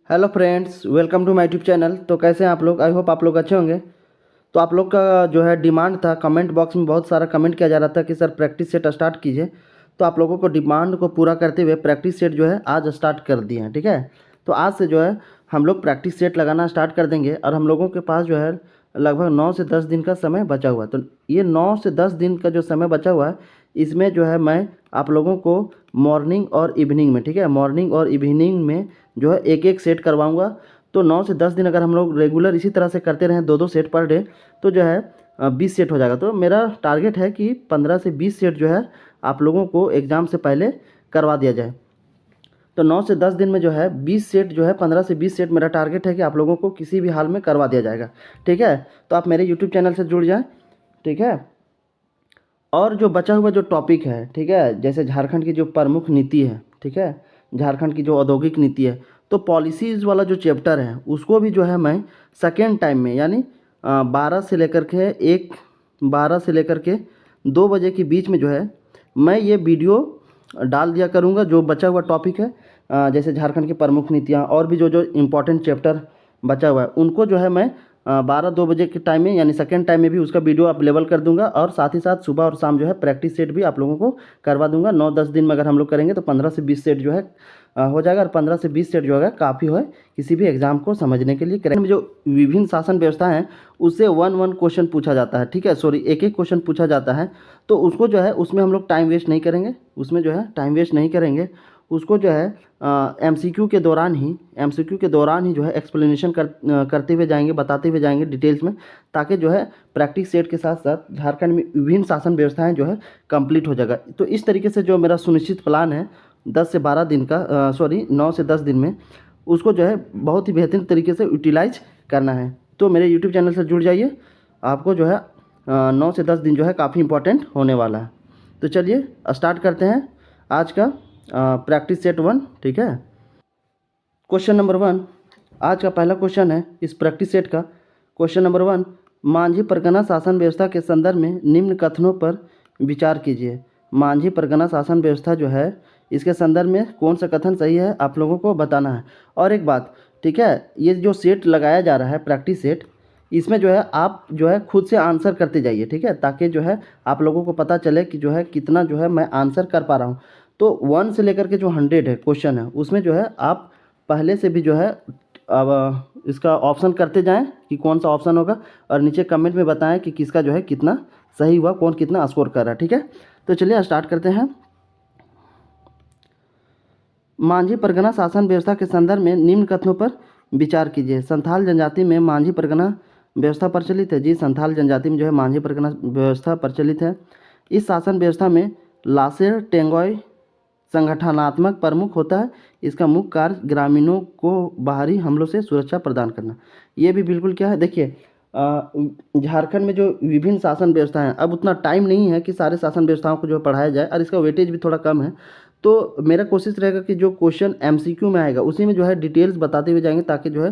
Hello friends, welcome to my YouTube channel. तो कैसे हैं आप लोग? आई होप आप लोग अच्छे होंगे। तो आप लोग का जो है डिमांड था, कमेंट बॉक्स में बहुत सारा कमेंट किया जा रहा था कि सर प्रैक्टिस सेट स्टार्ट कीजिए। तो आप लोगों को डिमांड को पूरा करते हुए प्रैक्टिस सेट जो है आज स्टार्ट कर दिए हैं। ठीक है, तो आज से जो है हम लोग प्रैक्टिस सेट लगाना स्टार्ट कर देंगे और हम लोगों के पास जो है लगभग 9 से 10 दिन का समय बचा हुआ है। तो ये 9 से 10 दिन का जो समय बचा हुआ है, इसमें जो है मैं आप लोगों को मॉर्निंग और इवनिंग में, ठीक है, मॉर्निंग और इवनिंग में जो है एक एक सेट करवाऊंगा। तो 9 से 10 दिन अगर हम लोग रेगुलर इसी तरह से करते रहें, दो दो सेट पर डे, तो जो है 20 सेट हो जाएगा। तो मेरा टारगेट है कि 15 से 20 सेट जो है आप लोगों को एग्ज़ाम से पहले करवा दिया जाए। तो 9 से 10 दिन में जो है 20 सेट जो है 15 से 20 सेट मेरा टारगेट है कि आप लोगों को किसी भी हाल में करवा दिया जाएगा। ठीक है, तो आप मेरे यूट्यूब चैनल से जुड़ जाएं। ठीक है, और जो बचा हुआ जो टॉपिक है, ठीक है, जैसे झारखंड की जो प्रमुख नीति है, ठीक है, झारखंड की जो औद्योगिक नीति है, तो पॉलिसीज़ वाला जो चैप्टर है उसको भी जो है मैं सेकेंड टाइम में, यानी 12 से लेकर के 12 से लेकर के 2 बजे के बीच में जो है मैं ये वीडियो डाल दिया करूँगा। जो बचा हुआ टॉपिक है, जैसे झारखंड की प्रमुख नीतियाँ और भी जो जो इम्पोर्टेंट चैप्टर बचा हुआ है, उनको जो है मैं 12-2 बजे के टाइम में, यानी सेकेंड टाइम में भी उसका वीडियो अवेलेबल कर दूंगा। और साथ ही साथ सुबह और शाम जो है प्रैक्टिस सेट भी आप लोगों को करवा दूंगा। 9-10 दिन में अगर हम लोग करेंगे तो 15 से 20 सेट जो है हो जाएगा। और 15 से 20 सेट जो है काफ़ी है किसी भी एग्जाम को समझने के लिए। करेंगे जो विभिन्न शासन व्यवस्था है उससे वन क्वेश्चन पूछा जाता है। ठीक है, सॉरी, एक एक क्वेश्चन पूछा जाता है। तो उसको जो है उसमें हम लोग टाइम वेस्ट नहीं करेंगे, उसमें जो है टाइम वेस्ट नहीं करेंगे। उसको जो है एमसीक्यू के दौरान ही जो है एक्सप्लेनेशन करते हुए जाएंगे, बताते हुए जाएंगे डिटेल्स में, ताकि जो है प्रैक्टिस सेट के साथ साथ झारखंड में विभिन्न शासन व्यवस्थाएं जो है कंप्लीट हो जाएगा। तो इस तरीके से जो मेरा सुनिश्चित प्लान है 10 से 12 दिन का, सॉरी 9 से 10 दिन में, उसको जो है बहुत ही बेहतरीन तरीके से यूटिलाइज करना है। तो मेरे यूट्यूब चैनल से जुड़ जाइए, आपको जो है 9 से 10 दिन जो है काफ़ी इंपॉर्टेंट होने वाला है। तो चलिए स्टार्ट करते हैं आज का प्रैक्टिस सेट 1। ठीक है, क्वेश्चन नंबर 1, आज का पहला क्वेश्चन है इस प्रैक्टिस सेट का। क्वेश्चन नंबर 1, मांझी परगना शासन व्यवस्था के संदर्भ में निम्न कथनों पर विचार कीजिए। मांझी परगना शासन व्यवस्था जो है इसके संदर्भ में कौन सा कथन सही है आप लोगों को बताना है। और एक बात, ठीक है, ये जो सेट लगाया जा रहा है प्रैक्टिस सेट, इसमें जो है आप जो है खुद से आंसर करते जाइए। ठीक है, ताकि जो है आप लोगों को पता चले कि जो है कितना जो है मैं आंसर कर पा रहा हूँ। तो 1 से लेकर के जो 100 है क्वेश्चन है, उसमें जो है आप पहले से भी जो है अब इसका ऑप्शन करते जाएं कि कौन सा ऑप्शन होगा, और नीचे कमेंट में बताएं कि किसका जो है कितना सही हुआ, कौन कितना स्कोर कर रहा है। ठीक है, तो चलिए स्टार्ट करते हैं। मांझी परगना शासन व्यवस्था के संदर्भ में निम्न कथनों पर विचार कीजिए। संथाल जनजाति में मांझी परगना व्यवस्था प्रचलित है। जी, संथाल जनजाति में जो है मांझी परगना व्यवस्था प्रचलित है। इस शासन व्यवस्था में लासेर टेंगोय संगठनात्मक प्रमुख होता है। इसका मुख्य कार्य ग्रामीणों को बाहरी हमलों से सुरक्षा प्रदान करना। ये भी बिल्कुल क्या है, देखिए झारखंड में जो विभिन्न शासन व्यवस्था हैं, अब उतना टाइम नहीं है कि सारे शासन व्यवस्थाओं को जो पढ़ाया जाए, और इसका वेटेज भी थोड़ा कम है। तो मेरा कोशिश रहेगा कि जो क्वेश्चन एमसीक्यू में आएगा उसी में जो है डिटेल्स बताते हुए जाएंगे, ताकि जो है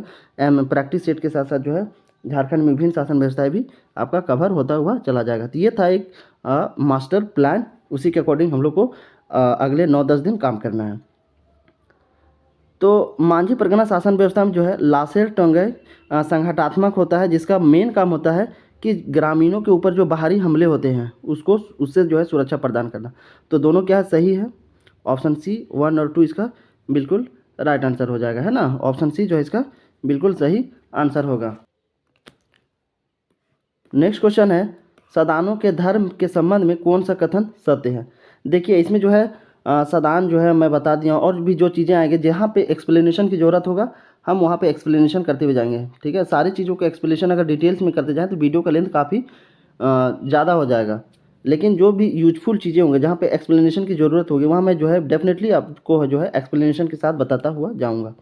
प्रैक्टिस सेट के साथ साथ जो है झारखंड में विभिन्न शासन व्यवस्थाएं भी आपका कवर होता हुआ चला जाएगा। तो ये था एक मास्टर प्लान, उसी के अकॉर्डिंग हम लोग को अगले 9-10 दिन काम करना है। तो मांझी परगना शासन व्यवस्था में जो है लासेर टोंगय संगठनात्मक होता है, जिसका मेन काम होता है कि ग्रामीणों के ऊपर जो बाहरी हमले होते हैं उसको, उससे जो है सुरक्षा प्रदान करना। तो दोनों क्या सही है? ऑप्शन सी 1 और 2 इसका बिल्कुल राइट आंसर हो जाएगा, है ना। ऑप्शन सी जो है इसका बिल्कुल सही आंसर होगा। नेक्स्ट क्वेश्चन है, सदानों के धर्म के संबंध में कौन सा कथन सत्य है। देखिए इसमें जो है सदान जो है मैं बता दिया, और भी जो चीज़ें आएंगे जहाँ पे एक्सप्लेनेशन की ज़रूरत होगा हम वहाँ पे एक्सप्लेनेशन करते हुए जाएंगे। ठीक है, सारी चीज़ों का एक्सप्लेनेशन अगर डिटेल्स में करते जाएँ तो वीडियो का लेंथ काफ़ी ज़्यादा हो जाएगा। लेकिन जो भी यूजफुल चीज़ें होंगी जहाँ पे एक्सप्लेनेशन की ज़रूरत होगी वहाँ मैं जो है डेफिनेटली आपको जो है एक्सप्लेनेशन के साथ बताता हुआ जाऊँगा।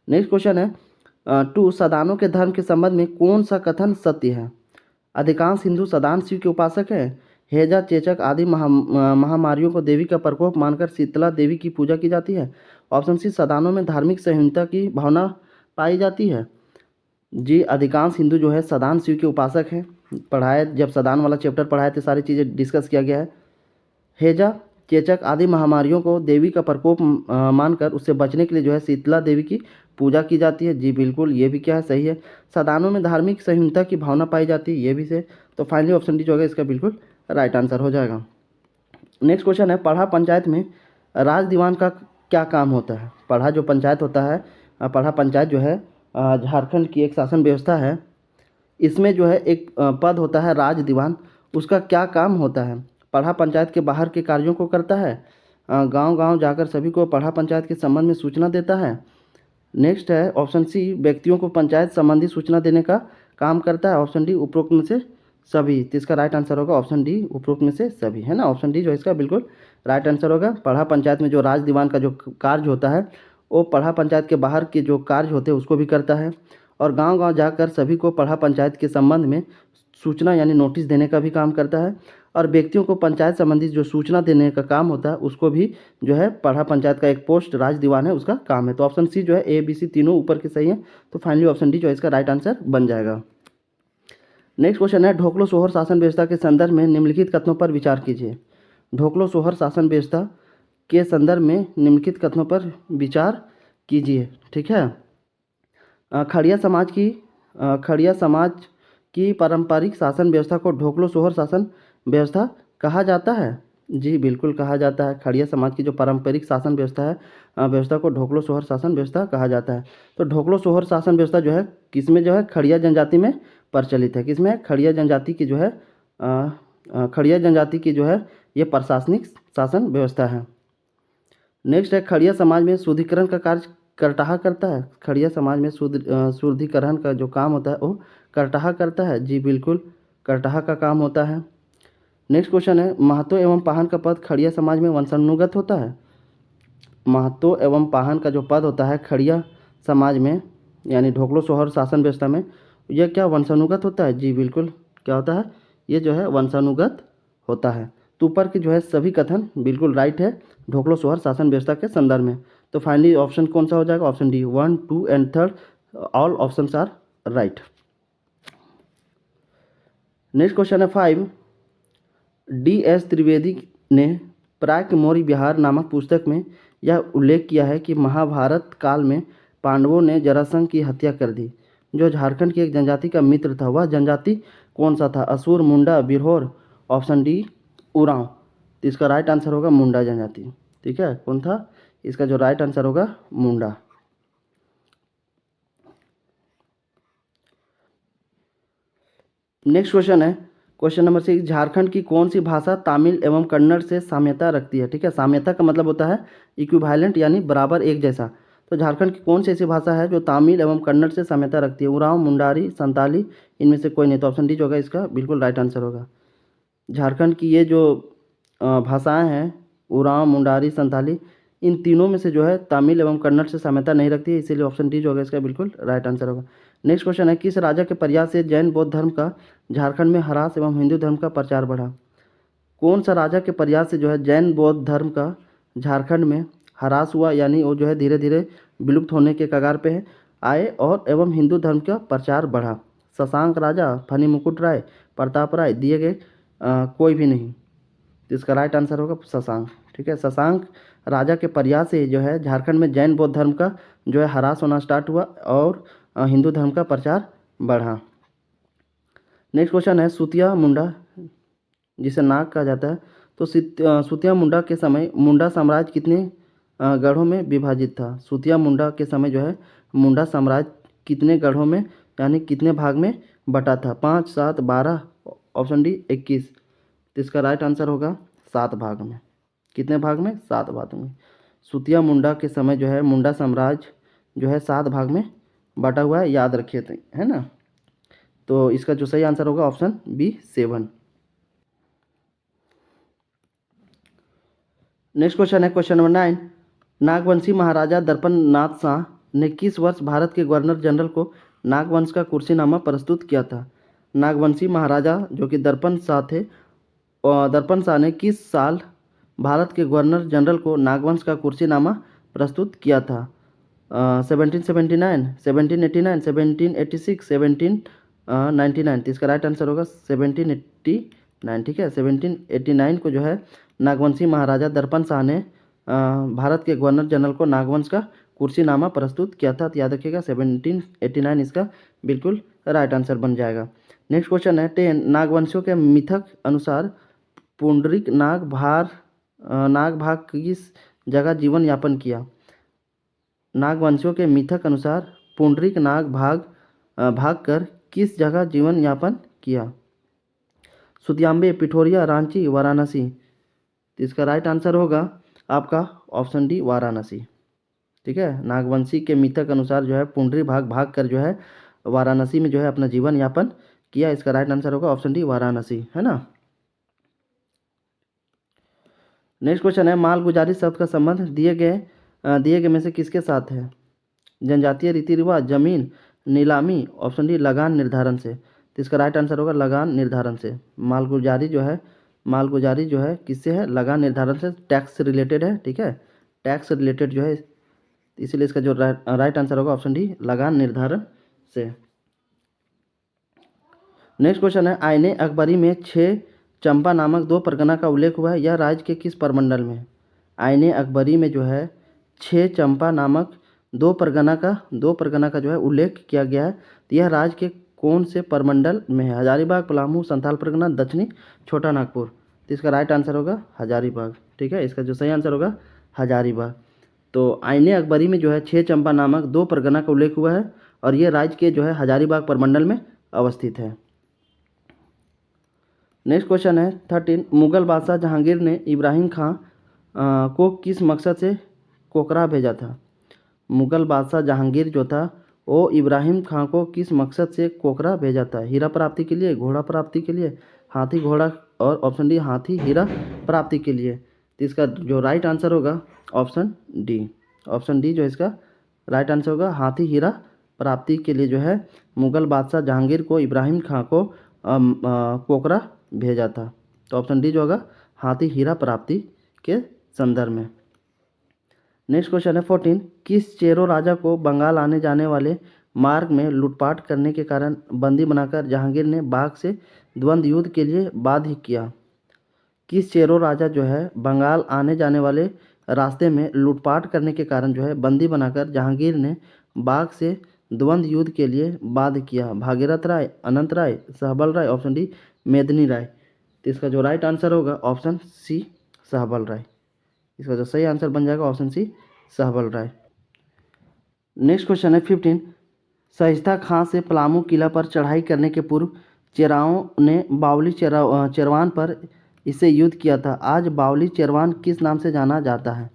नेक्स्ट क्वेश्चन है 2, सदानों के धर्म के संबंध में कौन सा कथन सत्य है। अधिकांश हिंदू सदान शिव के उपासक हैं। हेजा, चेचक आदि महामारियों को देवी का प्रकोप मानकर शीतला देवी की पूजा की जाती है। ऑप्शन सी, सदानों में धार्मिक संहिता की भावना पाई जाती है। जी, अधिकांश हिंदू जो है सदान शिव के उपासक हैं। पढ़ाए जब सदान वाला चैप्टर पढ़ाए तो सारी चीज़ें डिस्कस किया गया है। हेजा, चेचक आदि महामारियों को देवी का प्रकोप मानकर उससे बचने के लिए जो है शीतला देवी की पूजा की जाती है। जी बिल्कुल, ये भी क्या है, सही है। सदानों में धार्मिक संहिता की भावना पाई जाती है, ये भी से। तो फाइनली ऑप्शन डी जो होगा इसका बिल्कुल राइट आंसर हो जाएगा। नेक्स्ट क्वेश्चन है, पढ़ा पंचायत में राज दीवान का क्या काम होता है? पढ़ा जो पंचायत होता है, पढ़ा पंचायत जो है झारखंड की एक शासन व्यवस्था है। इसमें जो है एक पद होता है राज दीवान, उसका क्या काम होता है? पढ़ा पंचायत के बाहर के कार्यों को करता है, गांव-गांव जाकर सभी को पढ़ा पंचायत के संबंध में सूचना देता है। नेक्स्ट है ऑप्शन सी, व्यक्तियों को पंचायत संबंधी सूचना देने का काम करता है। ऑप्शन डी, उपरोक्त में से सभी। तो इसका राइट आंसर होगा ऑप्शन डी, उपरोक्त में से सभी, है ना। ऑप्शन डी जो इसका बिल्कुल राइट आंसर होगा। पढ़ा पंचायत में जो राज दीवान का जो कार्य होता है वो पढ़ा पंचायत के बाहर के जो कार्य होते हैं उसको भी करता है, और गांव-गांव जाकर सभी को पढ़ा पंचायत के संबंध में सूचना यानी नोटिस देने का भी काम करता है, और व्यक्तियों को पंचायत संबंधी जो सूचना देने का काम होता है उसको भी जो है पढ़ा पंचायत का एक पोस्ट राज दीवान है उसका काम है। तो ऑप्शन सी जो है, ए बी सी तीनों ऊपर के सही है। तो फाइनली ऑप्शन डी जो है इसका राइट आंसर बन जाएगा। नेक्स्ट क्वेश्चन है, ढोकलो सोहर शासन व्यवस्था के संदर्भ में निम्नलिखित कथनों पर विचार कीजिए। ढोकलो सोहर शासन व्यवस्था के संदर्भ में निम्नलिखित कथनों पर विचार कीजिए। ठीक है। खड़िया समाज की पारंपरिक शासन व्यवस्था को ढोकलो सोहर शासन व्यवस्था कहा जाता है। जी बिल्कुल कहा जाता है। खड़िया समाज की जो पारंपरिक शासन व्यवस्था है, व्यवस्था को ढोकलो सोहर शासन व्यवस्था कहा जाता है। तो ढोकलो सोहर शासन व्यवस्था जो है किसमें जो है, खड़िया जनजाति में प्रचलित है। किसमें? खड़िया जनजाति की जो है खड़िया जनजाति की जो है ये प्रशासनिक शासन व्यवस्था है। नेक्स्ट है, खड़िया समाज में शुद्धिकरण का कार्य करटाहा करता है। खड़िया समाज में शुद्धिकरण का जो काम होता है वो करटाहा करता है। जी बिल्कुल करटाहा का काम होता है। नेक्स्ट क्वेश्चन है, महतो एवं पाहन का पद खड़िया समाज में वंशानुगत होता है। महतो एवं पाहन का जो पद होता है खड़िया समाज में यानी ढोकलो सोहर शासन व्यवस्था में, यह क्या वंशानुगत होता है? जी बिल्कुल क्या होता है, ये जो है वंशानुगत होता है। तो ऊपर के जो है सभी कथन बिल्कुल राइट है ढोकलो सोहर शासन व्यवस्था के संदर्भ में। तो फाइनली ऑप्शन कौन सा हो जाएगा? Option D, 1, 2 and 3 all options are right. Next question है 5, D.S. त्रिवेदी ने प्राक मौर्य विहार नामक पुस्तक में यह उल्लेख किया है कि महाभारत काल में पांडवों ने जरासंध की हत्या कर दी। जो झारखंड की एक जनजाति का मित्र था वह जनजाति कौन सा था? असुर, मुंडा, बिरहोर। Option D, Oraon. तो इसका राइट आंसर होगा मुंडा जनजाति। ठीक है, कौन था? इसका जो राइट आंसर होगा मुंडा। नेक्स्ट क्वेश्चन है क्वेश्चन नंबर 6, झारखंड की कौन सी भाषा तमिल एवं कन्नड़ से साम्यता रखती है? ठीक है, साम्यता का मतलब होता है इक्विवेलेंट यानी बराबर एक जैसा। तो झारखंड की कौन सी ऐसी भाषा है जो तमिल एवं कन्नड़ से साम्यता रखती है? उरांव, मुंडारी, संताली, इनमें से कोई नहीं। तो ऑप्शन डी जो होगा इसका बिल्कुल राइट आंसर होगा। झारखंड की ये जो भाषाएं हैं उरांव, मुंडारी, संताली, इन तीनों में से जो है तमिल एवं कन्नड़ से साम्यता नहीं रखती है, इसीलिए ऑप्शन डी जो होगा इसका बिल्कुल राइट आंसर होगा। नेक्स्ट क्वेश्चन है, किस राजा के प्रयास से जैन बौद्ध धर्म का झारखंड में ह्रास एवं हिंदू धर्म का प्रचार बढ़ा? कौन सा राजा के प्रयास से जो है जैन बौद्ध धर्म का झारखंड में ह्रास हुआ, यानी वो जो है धीरे धीरे विलुप्त होने के कगार पे है, आए और एवं हिंदू धर्म का प्रचार बढ़ा? शशांक राजा, फनी मुकुट राय, प्रताप राय, दिए गए कोई भी नहीं। तो इसका राइट आंसर होगा शशांक। ठीक है, शशांक राजा के प्रयास से जो है झारखंड में जैन बौद्ध धर्म का जो है ह्रास होना स्टार्ट हुआ और हिंदू धर्म का प्रचार बढ़ा। नेक्स्ट क्वेश्चन है, सुतिया मुंडा जिसे नाग कहा जाता है, तो सुतिया मुंडा के समय मुंडा साम्राज्य कितने गढ़ों में विभाजित था? सुतिया मुंडा के समय जो है मुंडा साम्राज्य कितने गढ़ों में यानी कितने भाग में बटा था? 5, 7, 12। Option D 21। तो इसका राइट आंसर होगा 7 भाग में। कितने भाग में? 7 भाग में। सुतिया मुंडा के समय जो है मुंडा साम्राज्य जो है 7 भाग में बटा हुआ है, याद रखिए थे, है ना। तो इसका जो सही आंसर होगा ऑप्शन बी 7। नेक्स्ट क्वेश्चन है क्वेश्चन नंबर 9, नागवंशी महाराजा दर्पण नाथ शाह ने किस वर्ष भारत के गवर्नर जनरल को नागवंश का कुर्सीनामा प्रस्तुत किया था? नागवंशी महाराजा जो कि दर्पण शाह थे, और दर्पण शाह ने किस साल भारत के गवर्नर जनरल को नागवंश का कुर्सीनामा प्रस्तुत किया था? 1779, 1789, 1786, 1799। तो इसका राइट आंसर होगा 1789। ठीक है, 1789 को जो है नागवंशी महाराजा दर्पण शाह ने भारत के गवर्नर जनरल को नागवंश का कुर्सीनामा प्रस्तुत किया था। तो याद रखिएगा 1789 इसका बिल्कुल राइट आंसर बन जाएगा। नेक्स्ट क्वेश्चन है 10 नागवंशियों के मिथक अनुसार पुंडरीक नागभाग किस जगह जीवन यापन किया। नागवंशियों के मिथक अनुसार पुंडरीक भाग कर किस जगह जीवन यापन किया। सुतियांबे, पिठोरिया, रांची, वाराणसी। तो इसका राइट आंसर होगा आपका ऑप्शन डी वाराणसी। ठीक है, नागवंशी के मिथक अनुसार जो है पुंडरी भाग कर जो है वाराणसी में जो है अपना जीवन यापन किया। इसका राइट आंसर होगा ऑप्शन डी वाराणसी, है ना। नेक्स्ट क्वेश्चन है मालगुजारी शब्द का संबंध दिए गए में से किसके साथ है। जनजातीय रीति रिवाज, जमीन, नीलामी, ऑप्शन डी लगान निर्धारण से। तो इसका राइट आंसर होगा लगान निर्धारण से। मालगुजारी जो है किससे है, लगान निर्धारण से, टैक्स से रिलेटेड है। ठीक है, टैक्स रिलेटेड जो है, इसीलिए इसका जो राइट आंसर होगा ऑप्शन डी लगान निर्धारण से। नेक्स्ट क्वेश्चन है आईने अकबरी में 6 चंपा नामक 2 परगना का उल्लेख हुआ है, यह राज्य के किस परमंडल में। आईने अकबरी में जो है 6 चंपा नामक 2 परगना का जो है उल्लेख किया गया है। तो यह राज्य के कौन से परमंडल में है। हजारीबाग, पलामू, संथाल परगना, दक्षिणी छोटा नागपुर। तो इसका राइट आंसर होगा हजारीबाग। ठीक है, इसका जो सही आंसर होगा हजारीबाग। तो आईने अकबरी में जो है 6 चंपा नामक 2 परगना का उल्लेख हुआ है और ये राज्य के जो है हजारीबाग परमंडल में अवस्थित है। नेक्स्ट क्वेश्चन है 13 मुगल बादशाह जहांगीर ने इब्राहिम खां को किस मकसद से कोकरा भेजा था। मुगल बादशाह जहांगीर जो था वो इब्राहिम खां को किस मकसद से कोकरा भेजा था। हीरा प्राप्ति के लिए, घोड़ा प्राप्ति के लिए, हाथी घोड़ा, और ऑप्शन डी हाथी हीरा प्राप्ति के लिए। तो इसका जो राइट आंसर होगा ऑप्शन डी जो इसका राइट आंसर होगा हाथी हीरा प्राप्ति के लिए जो है मुगल बादशाह जहांगीर को इब्राहिम खां को कोकरा भेजा था। तो ऑप्शन डी जो होगा हाथी हीरा प्राप्ति के संदर्भ में। नेक्स्ट क्वेश्चन है 14 किस चेरो राजा को बंगाल आने जाने वाले मार्ग में लूटपाट करने के कारण बंदी बनाकर जहांगीर ने बाघ से द्वंद्व युद्ध के लिए बाध्य किया। किस चेरो राजा जो है बंगाल आने जाने वाले रास्ते में लूटपाट करने के कारण जो है बंदी बनाकर जहांगीर ने बाघ से द्वंद्व युद्ध के लिए बाध्य किया। भागीरथ राय, अनंत राय, सहबल राय, ऑप्शन डी मेदिनी राय। तो इसका जो राइट आंसर होगा ऑप्शन सी सहबल राय। इसका जो सही आंसर बन जाएगा ऑप्शन सी सहबल राय। नेक्स्ट क्वेश्चन है 15 सहिस्ता खां से पलामू किला पर चढ़ाई करने के पूर्व चेराओं ने बावली चेरवान पर इससे युद्ध किया था। आज बावली चेरवान किस नाम से जाना जाता है।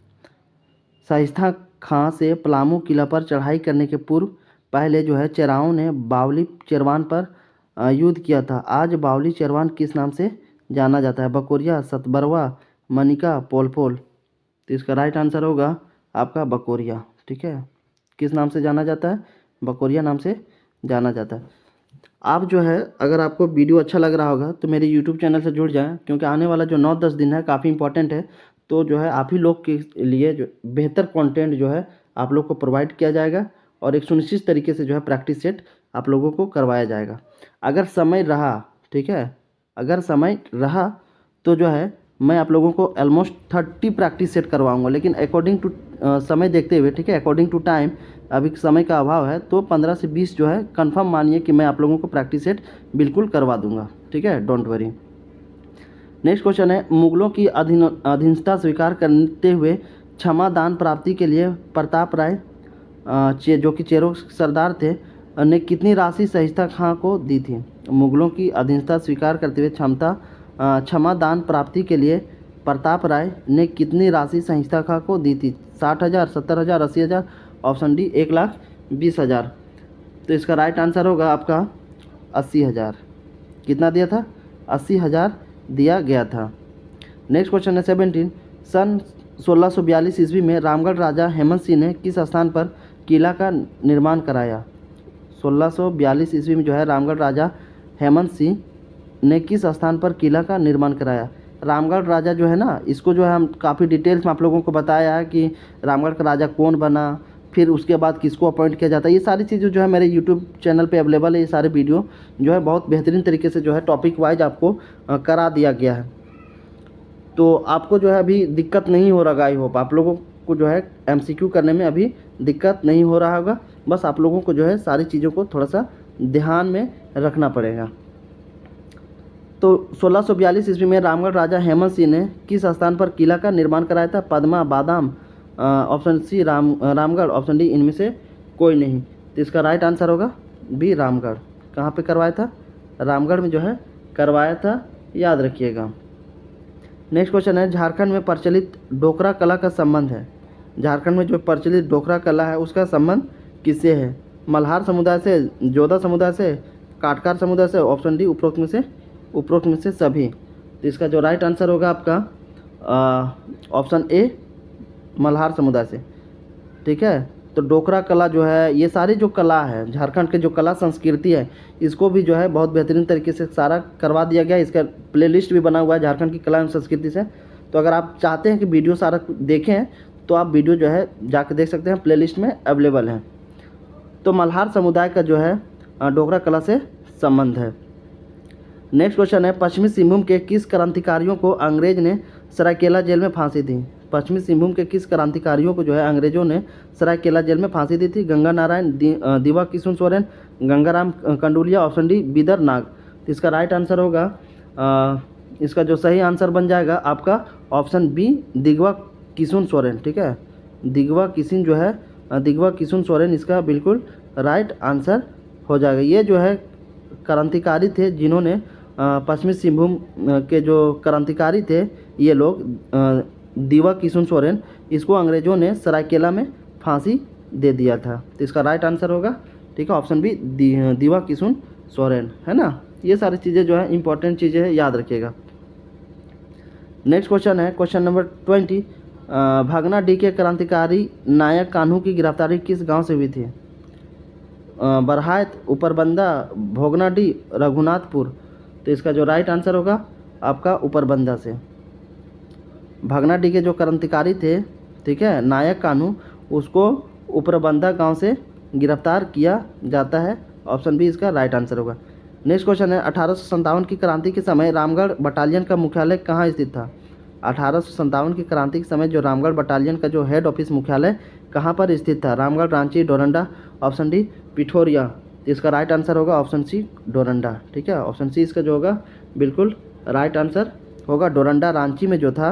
सहिस्ता खां से पलामू किला पर चढ़ाई करने के पूर्व पहले जो है चेराओं ने बावली चेरवान पर युद्ध किया था। आज बावली चेरवान किस नाम से जाना जाता है। बकोरिया, सतबरवा, मनिका, पोलपोल। तो इसका राइट आंसर होगा आपका बकोरिया। ठीक है, किस नाम से जाना जाता है, बकोरिया नाम से जाना जाता है। आप जो है अगर आपको वीडियो अच्छा लग रहा होगा तो मेरे यूट्यूब चैनल से जुड़ जाएं, क्योंकि आने वाला जो 9-10 दिन है काफ़ी इंपॉर्टेंट है। तो जो है आप ही लोग के लिए जो बेहतर कंटेंट जो है आप लोग को प्रोवाइड किया जाएगा और एक सुनिश्चित तरीके से जो है प्रैक्टिस सेट आप लोगों को करवाया जाएगा। अगर समय रहा, ठीक है, अगर समय रहा तो जो है मैं आप लोगों को ऑलमोस्ट 30 प्रैक्टिस सेट करवाऊंगा, लेकिन अकॉर्डिंग टू समय देखते हुए, ठीक है, अकॉर्डिंग टू टाइम, अभी समय का अभाव है, तो 15 से 20 जो है कंफर्म मानिए कि मैं आप लोगों को प्रैक्टिस सेट बिल्कुल करवा दूंगा। ठीक है, डोंट वरी। नेक्स्ट क्वेश्चन है मुगलों की अधीनता स्वीकार करते हुए क्षमा दान प्राप्ति के लिए प्रताप राय जो कि चेरो सरदार थे ने कितनी राशि सहिस्ता खां को दी थी। मुगलों की अधीनता स्वीकार करते हुए क्षमा दान प्राप्ति के लिए प्रताप राय ने कितनी राशि सहिस्ता खां को दी थी। 60,000, 70,000, 80,000, ऑप्शन डी 1,20,000। तो इसका राइट आंसर होगा आपका 80,000। कितना दिया था, 80,000 दिया गया था। नेक्स्ट क्वेश्चन है 17 सन 1642 ईस्वी में रामगढ़ राजा हेमंत सिंह ने किस स्थान पर किला का निर्माण कराया। 1642 ईस्वी में जो है रामगढ़ राजा हेमंत सिंह ने किस स्थान पर किला का निर्माण कराया। रामगढ़ राजा जो है ना, इसको जो है हम काफ़ी डिटेल्स में आप लोगों को बताया है कि रामगढ़ का राजा कौन बना, फिर उसके बाद किसको अपॉइंट किया जाता है। ये सारी चीज़ें जो है मेरे यूट्यूब चैनल पे अवेलेबल है। ये सारे वीडियो जो है बहुत बेहतरीन तरीके से जो है टॉपिक वाइज आपको करा दिया गया है। तो आपको जो है अभी दिक्कत नहीं हो रहा। आई होप आप लोगों को जो है MCQ करने में अभी दिक्कत नहीं हो रहा होगा। बस आप लोगों को जो है सारी चीज़ों को थोड़ा सा ध्यान में रखना पड़ेगा। तो 1642 ईस्वी में रामगढ़ राजा हेमंत सिंह ने किस स्थान पर किला का निर्माण कराया था? Padma, Badam, option C Ramgarh, option D इनमें से कोई नहीं। तो इसका राइट आंसर होगा बी रामगढ़। कहाँ पे करवाया था? रामगढ़ में जो है करवाया था, याद रखिएगा। नेक्स्ट क्वेश्चन है, झारखंड में प्रचलित डोकरा कला का संबंध है। झारखंड में जो प्रचलित डोकरा कला है उसका संबंध किससे है? मल्हार समुदाय से, जोधा समुदाय से, काटकार समुदाय से, ऑप्शन डी उपरोक्त में से सभी। तो इसका जो राइट आंसर होगा आपका ऑप्शन ए मल्हार समुदाय से। ठीक है, तो डोकरा कला जो है, ये सारी जो कला है झारखंड के जो कला संस्कृति है, इसको भी जो है बहुत बेहतरीन तरीके से सारा करवा दिया गया है। इसका प्लेलिस्ट भी बना हुआ है झारखंड की कला एवं संस्कृति से। तो अगर आप चाहते हैं कि वीडियो सारा देखें तो आप वीडियो जो है जाकर देख सकते हैं, प्लेलिस्ट में अवेलेबल है। तो मल्हार समुदाय का जो है डोकरा कला से संबंध है। नेक्स्ट क्वेश्चन है, पश्चिमी सिंहभूम के किस क्रांतिकारियों को अंग्रेज ने सरायकेला जेल में फांसी दी? पश्चिमी सिंहभूम के किस क्रांतिकारियों को जो है अंग्रेजों ने सरायकेला जेल में फांसी दी थी? गंगा नारायण, दिवा किशुन सोरेन, गंगाराम कंडुलिया, ऑप्शन डी बिदर नाग। तो इसका राइट आंसर होगा इसका जो सही आंसर बन जाएगा आपका ऑप्शन बी दिगवा किशुन सोरेन। ठीक है, दिगवा किशुन सोरेन इसका बिल्कुल राइट आंसर हो जाएगा। ये जो है क्रांतिकारी थे जिन्होंने पश्चिमी सिंहभूम के जो क्रांतिकारी थे ये लोग, दिवा किशुन सोरेन, इसको अंग्रेज़ों ने सरायकेला में फांसी दे दिया था। तो इसका राइट आंसर होगा, ठीक है, ऑप्शन बी दिवा किशुन सोरेन, है ना। ये सारी चीज़ें जो है इंपॉर्टेंट चीज़ें हैं, याद रखिएगा। नेक्स्ट क्वेश्चन है क्वेश्चन नंबर 20, भागनाडीह के क्रांतिकारी नायक कान्हू की गिरफ्तारी किस गांव से हुई थी? बरहायत, उपरबंदा, भोगनाडीह, रघुनाथपुर। तो इसका जो राइट आंसर होगा आपका उपरबंदा से। भागनाडीह के जो क्रांतिकारी थे, ठीक है, नायक कान्हू, उसको उपरबंदा गांव से गिरफ्तार किया जाता है। ऑप्शन बी इसका राइट आंसर होगा। नेक्स्ट क्वेश्चन है, 1857 की क्रांति के समय रामगढ़ बटालियन का मुख्यालय कहाँ स्थित था? 1857 की क्रांति के समय जो रामगढ़ बटालियन का जो हेड ऑफिस मुख्यालय कहाँ पर स्थित था? Ramgarh, Ranchi, Doranda, option D Pithoria. तो इसका राइट आंसर होगा ऑप्शन सी डोरंडा। ठीक है, ऑप्शन सी इसका जो होगा बिल्कुल राइट आंसर होगा। डोरंडा रांची में जो था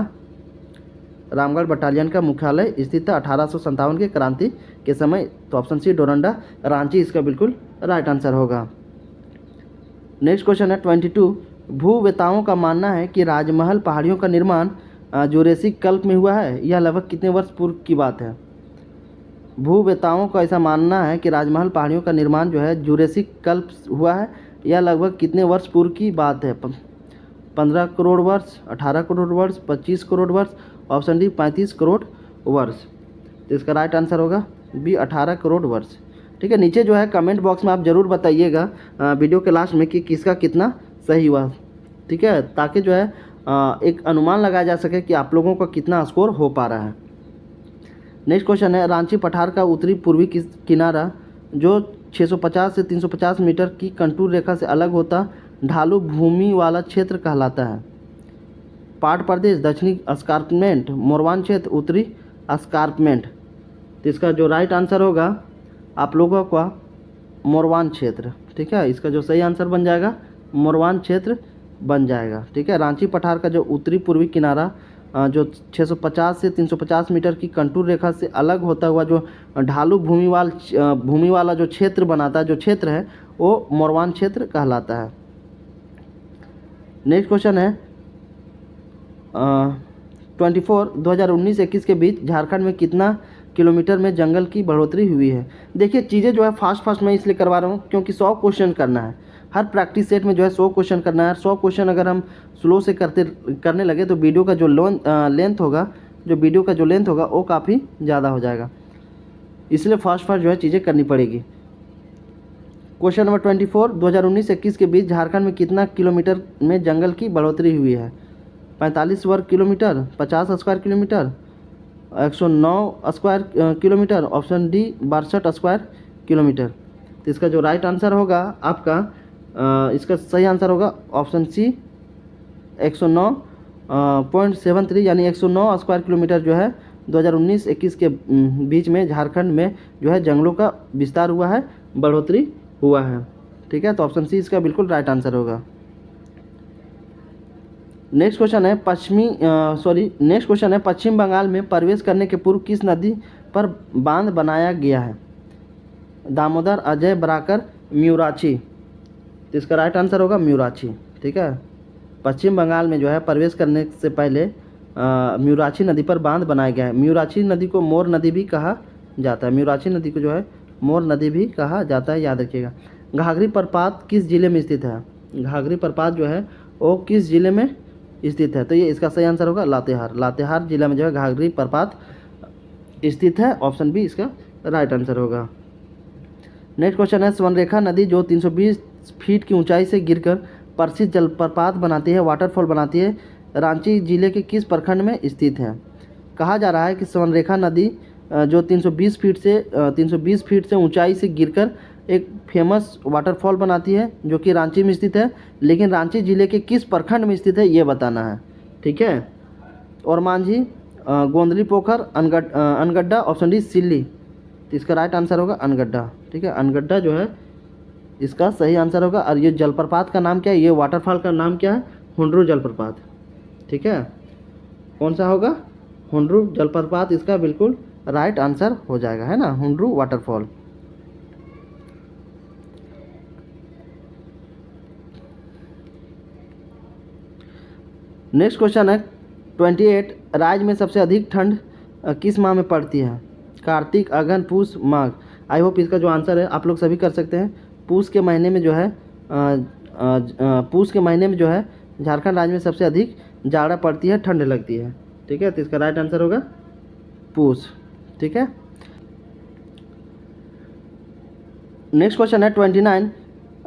रामगढ़ बटालियन का मुख्यालय स्थित था 1857 के क्रांति के समय। तो ऑप्शन सी डोरंडा रांची इसका बिल्कुल राइट आंसर होगा। नेक्स्ट क्वेश्चन है 22, भूवेताओं का मानना है कि राजमहल पहाड़ियों का निर्माण जुरेसिक कल्प में हुआ है। यह लगभग कितने वर्ष पूर्व की बात है? भूवेताओं का ऐसा मानना है कि राजमहल पहाड़ियों का निर्माण जो है जुरेसिक कल्प हुआ है। यह लगभग कितने वर्ष पूर्व की बात है? 15 करोड़ वर्ष, 18 करोड़ वर्ष, 25 करोड़ वर्ष, ऑप्शन डी 35 करोड़ वर्ष। तो इसका राइट आंसर होगा बी 18 करोड़ वर्ष। ठीक है, नीचे जो है कमेंट बॉक्स में आप ज़रूर बताइएगा वीडियो के लास्ट में कि किसका कितना सही हुआ। ठीक है, ताकि जो है एक अनुमान लगाया जा सके कि आप लोगों का कितना स्कोर हो पा रहा है। नेक्स्ट क्वेश्चन है, रांची पठार का उत्तरी पूर्वी किनारा जो 650 से 350 मीटर की कंटूर रेखा से अलग होता ढालू भूमि वाला क्षेत्र कहलाता है? पाट प्रदेश, दक्षिणी एस्कार्पमेंट, मोरवान क्षेत्र, उत्तरी एस्कार्पमेंट। तो इसका जो राइट आंसर होगा आप लोगों का मोरवान क्षेत्र। ठीक है, इसका जो सही आंसर बन जाएगा मोरवान क्षेत्र बन जाएगा। ठीक है, रांची पठार का जो उत्तरी पूर्वी किनारा जो 650 से 350 मीटर की कंटूर रेखा से अलग होता हुआ जो ढालू भूमि वाला जो क्षेत्र बनाता है, जो क्षेत्र है वो मोरवान क्षेत्र कहलाता है। नेक्स्ट क्वेश्चन है 24, 2019-21 के बीच झारखंड में कितना किलोमीटर में जंगल की बढ़ोतरी हुई है? देखिए चीज़ें जो है फास्ट मैं इसलिए करवा रहा हूँ क्योंकि 100 क्वेश्चन करना है। हर प्रैक्टिस सेट में जो है 100 क्वेश्चन करना है। 100 क्वेश्चन अगर हम स्लो से करने लगे तो वीडियो का जो लेंथ होगा वो काफ़ी ज़्यादा हो जाएगा, इसलिए फास्ट जो है चीज़ें करनी पड़ेगी। क्वेश्चन नंबर 24, 2019-21 के बीच झारखंड में कितना किलोमीटर में जंगल की बढ़ोतरी हुई है? 45 वर्ग kilometre, 50 square kilometre, 109 square kilometre, option D 62 square kilometre. तो इसका जो राइट आंसर होगा आपका इसका सही आंसर होगा ऑप्शन सी 109 .73 यानी 109 स्क्वायर किलोमीटर जो है 2019-21 के बीच में झारखंड में जो है जंगलों का विस्तार हुआ है, बढ़ोतरी हुआ है। ठीक है, तो ऑप्शन सी इसका बिल्कुल राइट आंसर होगा। नेक्स्ट क्वेश्चन है पश्चिम बंगाल में प्रवेश करने के पूर्व किस नदी पर बांध बनाया गया है? दामोदर, अजय, बराकर, म्यूराची। तो इसका राइट आंसर होगा म्यूराची। ठीक है, पश्चिम बंगाल में जो है प्रवेश करने से पहले म्यूराची नदी पर बांध बनाया गया है। म्यूराची नदी को मोर नदी भी कहा जाता है। म्यूराची नदी को जो है मोर नदी भी कहा जाता है, याद रखिएगा। घाघरी प्रपात किस जिले में स्थित है? घाघरी प्रपात जो है वो किस जिले में स्थित है? तो ये इसका सही आंसर होगा लातेहार। लातेहार जिला में जो है घाघरी प्रपात स्थित है। ऑप्शन बी इसका राइट आंसर होगा। नेक्स्ट क्वेश्चन है स्वर्णरेखा नदी जो 320 फीट की ऊंचाई से गिरकर प्रसिद्ध जलप्रपात बनाती है, वाटरफॉल बनाती है, रांची जिले के किस प्रखंड में स्थित है? कहा जा रहा है कि स्वर्णरेखा नदी जो 320 फीट से ऊंचाई से गिरकर एक फेमस वाटरफॉल बनाती है जो कि रांची में स्थित है, लेकिन रांची जिले के किस प्रखंड में स्थित है ये बताना है। ठीक है, और मांझी, गोंदली पोखर, अनगड्डा, ऑप्शन डी सिल्ली। तो इसका राइट आंसर होगा अनगड्डा। ठीक है, अनगड्डा जो है इसका सही आंसर होगा। और ये जलप्रपात का नाम क्या है? ये वाटरफॉल का नाम क्या है? हुंड्रू जलप्रपात। ठीक है, कौन सा होगा? हुंड्रू जलप्रपात इसका बिल्कुल राइट आंसर हो जाएगा, है ना, हुंड्रू वाटरफॉल। नेक्स्ट क्वेश्चन है 28 राज्य में सबसे अधिक ठंड किस माह में पड़ती है? कार्तिक, अगहन, पूस, माघ। आई होप इसका जो आंसर है आप लोग सभी कर सकते हैं। पूस के महीने में जो है झारखंड राज्य में सबसे अधिक जाड़ा पड़ती है, ठंड लगती है। ठीक है, तो इसका राइट आंसर होगा पूस। ठीक है, नेक्स्ट क्वेश्चन है 29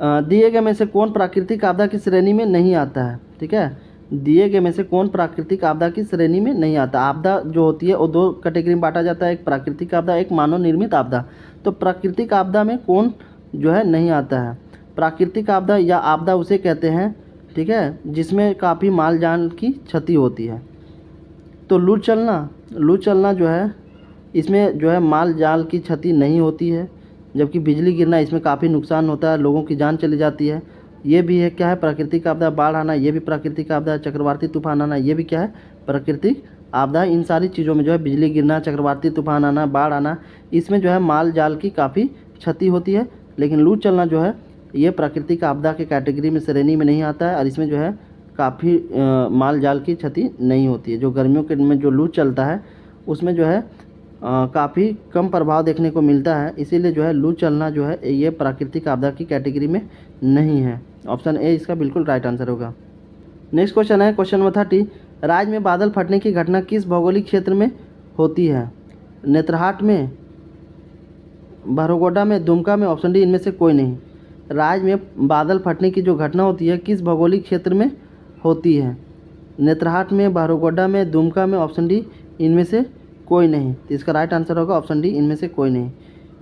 दिए गए में से कौन प्राकृतिक आपदा की श्रेणी में नहीं आता है? ठीक है, दिए गए में से कौन प्राकृतिक आपदा की श्रेणी में नहीं आता? आपदा जो होती है वो दो कैटेगरी में बांटा जाता है, एक प्राकृतिक आपदा, एक मानव निर्मित आपदा। तो प्राकृतिक आपदा में कौन जो है नहीं आता है? प्राकृतिक आपदा या आपदा उसे कहते हैं, ठीक है, जिसमें काफ़ी माल जान की क्षति होती है। तो लू चलना जो है इसमें जो है माल जाल की क्षति नहीं होती है, जबकि बिजली गिरना इसमें काफ़ी नुकसान होता है, लोगों की जान चली जाती है। ये भी है क्या है? प्राकृतिक आपदा। बाढ़ आना ये भी प्राकृतिक आपदा है। चक्रवाती तूफान आना ये भी क्या है? प्राकृतिक आपदा। इन सारी चीज़ों में जो है बिजली गिरना, चक्रवाती तूफान आना, बाढ़ आना, इसमें जो है माल जाल की काफ़ी क्षति होती है। लेकिन लू चलना जो है ये प्राकृतिक आपदा के कैटेगरी में श्रेणी में नहीं आता है और इसमें जो है काफ़ी माल जाल की क्षति नहीं होती है। जो गर्मियों के में जो लू चलता है उसमें जो है काफ़ी कम प्रभाव देखने को मिलता है, इसीलिए जो है लू चलना जो है ये प्राकृतिक आपदा की कैटेगरी में नहीं है। ऑप्शन ए इसका बिल्कुल राइट आंसर होगा। नेक्स्ट क्वेश्चन है क्वेश्चन नंबर 30 राज्य में बादल फटने की घटना किस भौगोलिक क्षेत्र में होती है? नेतरहाट में, बरगोडा में, दुमका में, ऑप्शन डी इनमें से कोई नहीं। राज्य में बादल फटने की जो घटना होती है किस भौगोलिक क्षेत्र में होती है? नेतरहाट में, बरगोडा में, दुमका में, ऑप्शन डी इनमें से कोई नहीं। तो इसका राइट आंसर होगा ऑप्शन डी इनमें से कोई नहीं।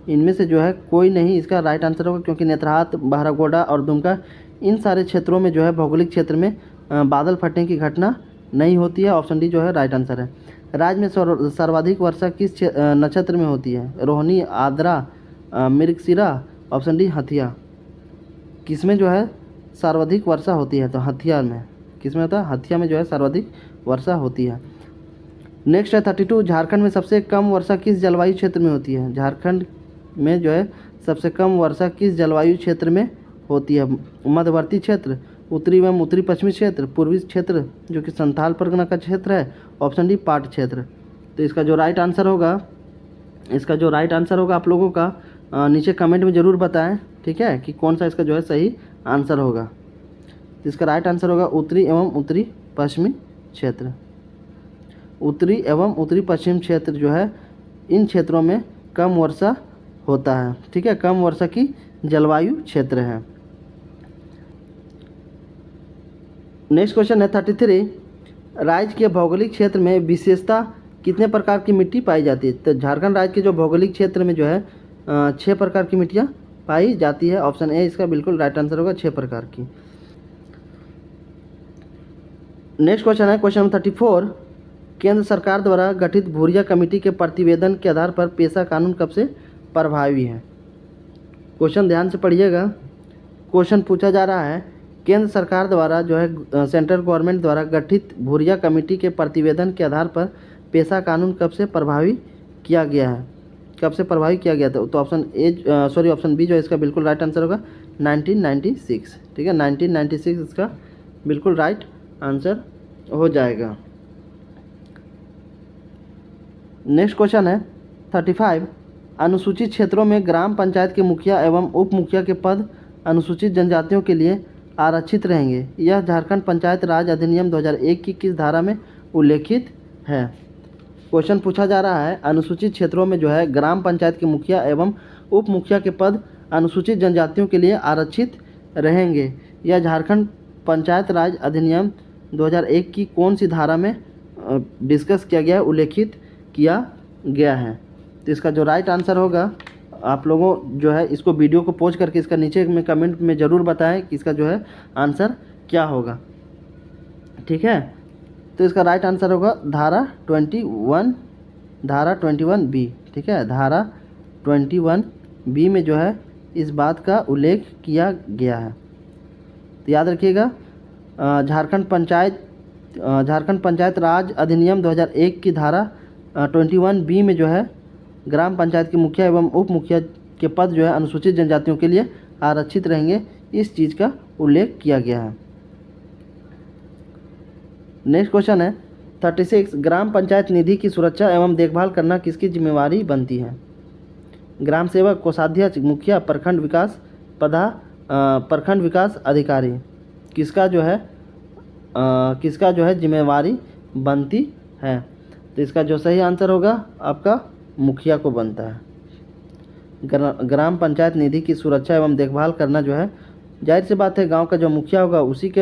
इनमें से जो है कोई नहीं इसका राइट आंसर होगा, क्योंकि नेतरहाट, बरगोडा और दुमका इन सारे क्षेत्रों में जो है भौगोलिक क्षेत्र में बादल फटने की घटना नहीं होती है। ऑप्शन डी जो है राइट आंसर है। राज्य में सर्वाधिक वर्षा किस नक्षत्र में होती है? रोहिणी, आद्रा, मृगशिरा, ऑप्शन डी हथिया। किसमें जो है सर्वाधिक वर्षा होती है? तो हथिया में। किसमें होता है? हथिया में जो है सर्वाधिक वर्षा होती है। नेक्स्ट है 32 झारखंड में सबसे कम वर्षा किस जलवायु क्षेत्र में होती है? झारखंड में जो है सबसे कम वर्षा किस जलवायु क्षेत्र में होती है? मध्यवर्ती क्षेत्र, उत्तरी एवं उत्तरी पश्चिमी क्षेत्र, पूर्वी क्षेत्र जो कि संथाल परगना का क्षेत्र है, ऑप्शन डी पाट क्षेत्र। तो इसका जो राइट आंसर होगा आप लोगों का नीचे कमेंट में ज़रूर बताएं, ठीक है, कि कौन सा इसका जो है सही आंसर होगा। तो इसका राइट आंसर होगा उत्तरी एवं उत्तरी पश्चिमी क्षेत्र। उत्तरी एवं उत्तरी पश्चिम क्षेत्र जो है इन क्षेत्रों में कम वर्षा होता है, ठीक है, कम वर्षा की जलवायु क्षेत्र है। नेक्स्ट क्वेश्चन है 33 राज्य के भौगोलिक क्षेत्र में विशेषता कितने प्रकार की मिट्टी पाई जाती है? तो झारखंड राज्य के जो भौगोलिक क्षेत्र में जो है 6 प्रकार की मिट्टियाँ पाई जाती है। ऑप्शन ए इसका बिल्कुल राइट आंसर होगा 6 प्रकार की। नेक्स्ट क्वेश्चन है क्वेश्चन नंबर 34। केंद्र सरकार द्वारा गठित भूरिया कमेटी के प्रतिवेदन के आधार पर पेशा कानून कब से प्रभावी है। क्वेश्चन ध्यान से पढ़िएगा। क्वेश्चन पूछा जा रहा है केंद्र सरकार द्वारा जो है सेंट्रल गवर्नमेंट द्वारा गठित भूरिया कमेटी के प्रतिवेदन के आधार पर पेशा कानून कब से प्रभावी किया गया है, कब से प्रभावी किया गया था। तो ऑप्शन बी जो है इसका बिल्कुल राइट आंसर होगा 1996। ठीक है, 1996 इसका बिल्कुल राइट आंसर हो जाएगा। नेक्स्ट क्वेश्चन है 35। अनुसूचित क्षेत्रों में ग्राम पंचायत के मुखिया एवं उप मुखिया के पद अनुसूचित जनजातियों के लिए आरक्षित रहेंगे। यह झारखंड पंचायत राज अधिनियम 2001 की किस धारा में उल्लेखित है। क्वेश्चन पूछा जा रहा है अनुसूचित क्षेत्रों में जो है ग्राम पंचायत के मुखिया एवं उप मुखिया के पद अनुसूचित जनजातियों के लिए आरक्षित रहेंगे। यह झारखंड पंचायत राज अधिनियम 2001 की कौन सी धारा में डिस्कस किया गया है, उल्लेखित किया गया है। तो इसका जो राइट आंसर होगा, आप लोगों जो है इसको वीडियो को पॉज करके इसका नीचे में कमेंट में ज़रूर बताएं कि इसका जो है आंसर क्या होगा। ठीक है, तो इसका राइट आंसर होगा धारा 21 बी। ठीक है, धारा 21 बी में जो है इस बात का उल्लेख किया गया है। तो याद रखिएगा झारखंड पंचायत राज अधिनियम 2001 की धारा 21 बी में जो है ग्राम पंचायत के मुखिया एवं उप मुखिया के पद जो है अनुसूचित जनजातियों के लिए आरक्षित रहेंगे, इस चीज़ का उल्लेख किया गया है। नेक्स्ट क्वेश्चन है 36। ग्राम पंचायत निधि की सुरक्षा एवं देखभाल करना किसकी जिम्मेवारी बनती है। ग्राम सेवक, कोषाध्यक्ष, मुखिया, प्रखंड विकास अधिकारी, किसका जो है जिम्मेवारी बनती है। तो इसका जो सही आंसर होगा आपका मुखिया को बनता है। ग्राम पंचायत निधि की सुरक्षा एवं देखभाल करना जो है जाहिर सी बात है गांव का जो मुखिया होगा उसी के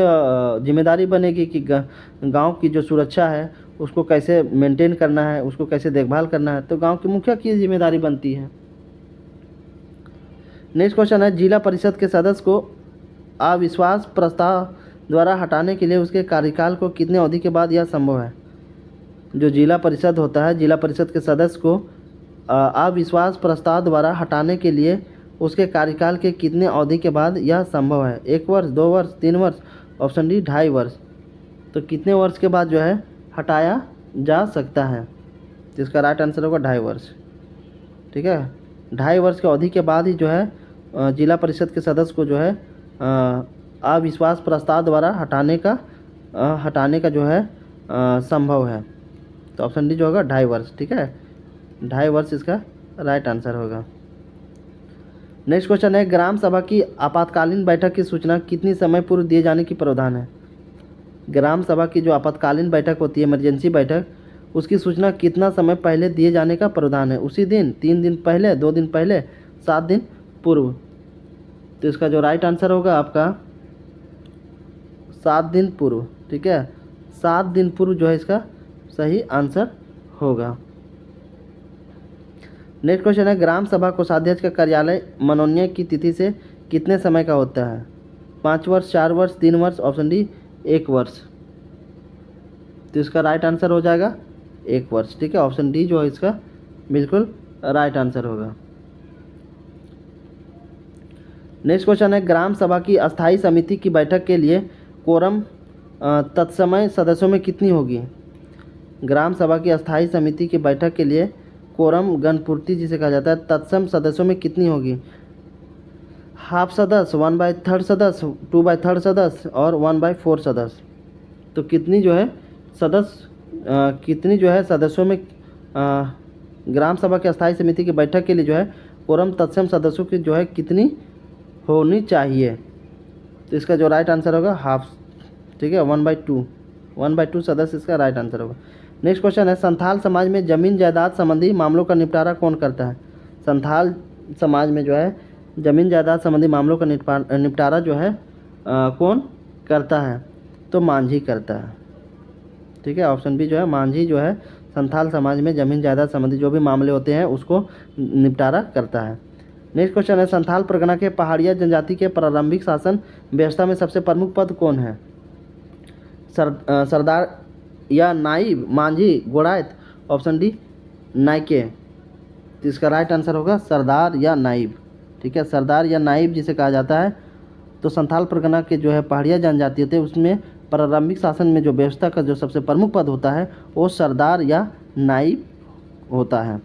जिम्मेदारी बनेगी कि गांव की जो सुरक्षा है उसको कैसे मेंटेन करना है, उसको कैसे देखभाल करना है, तो गांव के मुखिया की जिम्मेदारी बनती है। नेक्स्ट क्वेश्चन है जिला परिषद के सदस्य को अविश्वास प्रस्ताव द्वारा हटाने के लिए उसके कार्यकाल को कितने अवधि के बाद यह संभव है। जो जिला परिषद होता है, जिला परिषद के सदस्य को अविश्वास प्रस्ताव द्वारा हटाने के लिए उसके कार्यकाल के कितने अवधि के बाद यह संभव है। 1 वर्ष, 2 वर्ष, 3 वर्ष, ऑप्शन डी 2.5 वर्ष। तो कितने वर्ष के बाद जो है हटाया जा सकता है। तो इसका राइट आंसर होगा 2.5 वर्ष। ठीक है, 2.5 वर्ष की अवधि के बाद ही जो है जिला परिषद के सदस्य को जो है अविश्वास प्रस्ताव द्वारा हटाने का जो है संभव है। तो ऑप्शन डी जो होगा 2.5 वर्ष। ठीक है, 2.5 वर्ष इसका राइट आंसर होगा। नेक्स्ट क्वेश्चन है ग्राम सभा की आपातकालीन बैठक की सूचना कितनी समय पूर्व दिए जाने की प्रावधान है। ग्राम सभा की जो आपातकालीन बैठक होती है, इमरजेंसी बैठक, उसकी सूचना कितना समय पहले दिए जाने का प्रावधान है। उसी दिन, 3 दिन पहले, 2 दिन पहले, 7 दिन पूर्व। तो इसका जो राइट आंसर होगा आपका 7 दिन पूर्व। ठीक है, 7 दिन पूर्व जो है इसका सही आंसर होगा। नेक्स्ट क्वेश्चन है ग्राम सभा कोषाध्यक्ष का कार्यालय मनोनयन की तिथि से कितने समय का होता है। 5 वर्ष, 4 वर्ष, 3 वर्ष, ऑप्शन डी 1 वर्ष। तो इसका राइट आंसर हो जाएगा 1 वर्ष। ठीक है, ऑप्शन डी जो है इसका बिल्कुल राइट आंसर होगा। नेक्स्ट क्वेश्चन है ग्राम सभा की अस्थायी समिति की बैठक के लिए कोरम तत्समय सदस्यों में कितनी होगी। ग्राम सभा की अस्थायी समिति की बैठक के लिए कोरम गणपूर्ति जिसे कहा जाता है तत्सम सदस्यों में कितनी होगी। हाफ सदस्य, 1/3 सदस्य, 2/3 सदस्य और 1/4 सदस्य। तो कितनी जो है सदस्यों में ग्राम सभा की अस्थायी समिति की बैठक के लिए जो है कोरम तत्सम सदस्यों की जो है कितनी होनी चाहिए। तो इसका जो राइट आंसर होगा हाफ। ठीक है, 1/2 सदस्य इसका राइट आंसर होगा। नेक्स्ट क्वेश्चन है संथाल समाज में जमीन जायदाद संबंधी मामलों का निपटारा कौन करता है। संथाल समाज में जो है जमीन जायदाद संबंधी मामलों का निपटारा जो है कौन करता है। तो मांझी करता है। ठीक है, ऑप्शन बी जो है मांझी जो है संथाल समाज में जमीन जायदाद संबंधी जो भी मामले होते हैं उसको निपटारा करता है। नेक्स्ट क्वेश्चन है संथाल परगना के पहाड़िया जनजाति के प्रारंभिक शासन व्यवस्था में सबसे प्रमुख पद कौन है। सरदार या नाइब, मांझी, गोड़ायत। ऑप्शन डी नायके। तो इसका राइट आंसर होगा सरदार या नाइब। ठीक है, सरदार या नाइब जिसे कहा जाता है। तो संथाल परगना के जो है पहाड़िया जनजाति थे, उसमें प्रारंभिक शासन में जो व्यवस्था का जो सबसे प्रमुख पद होता है वो सरदार या नाइब होता है।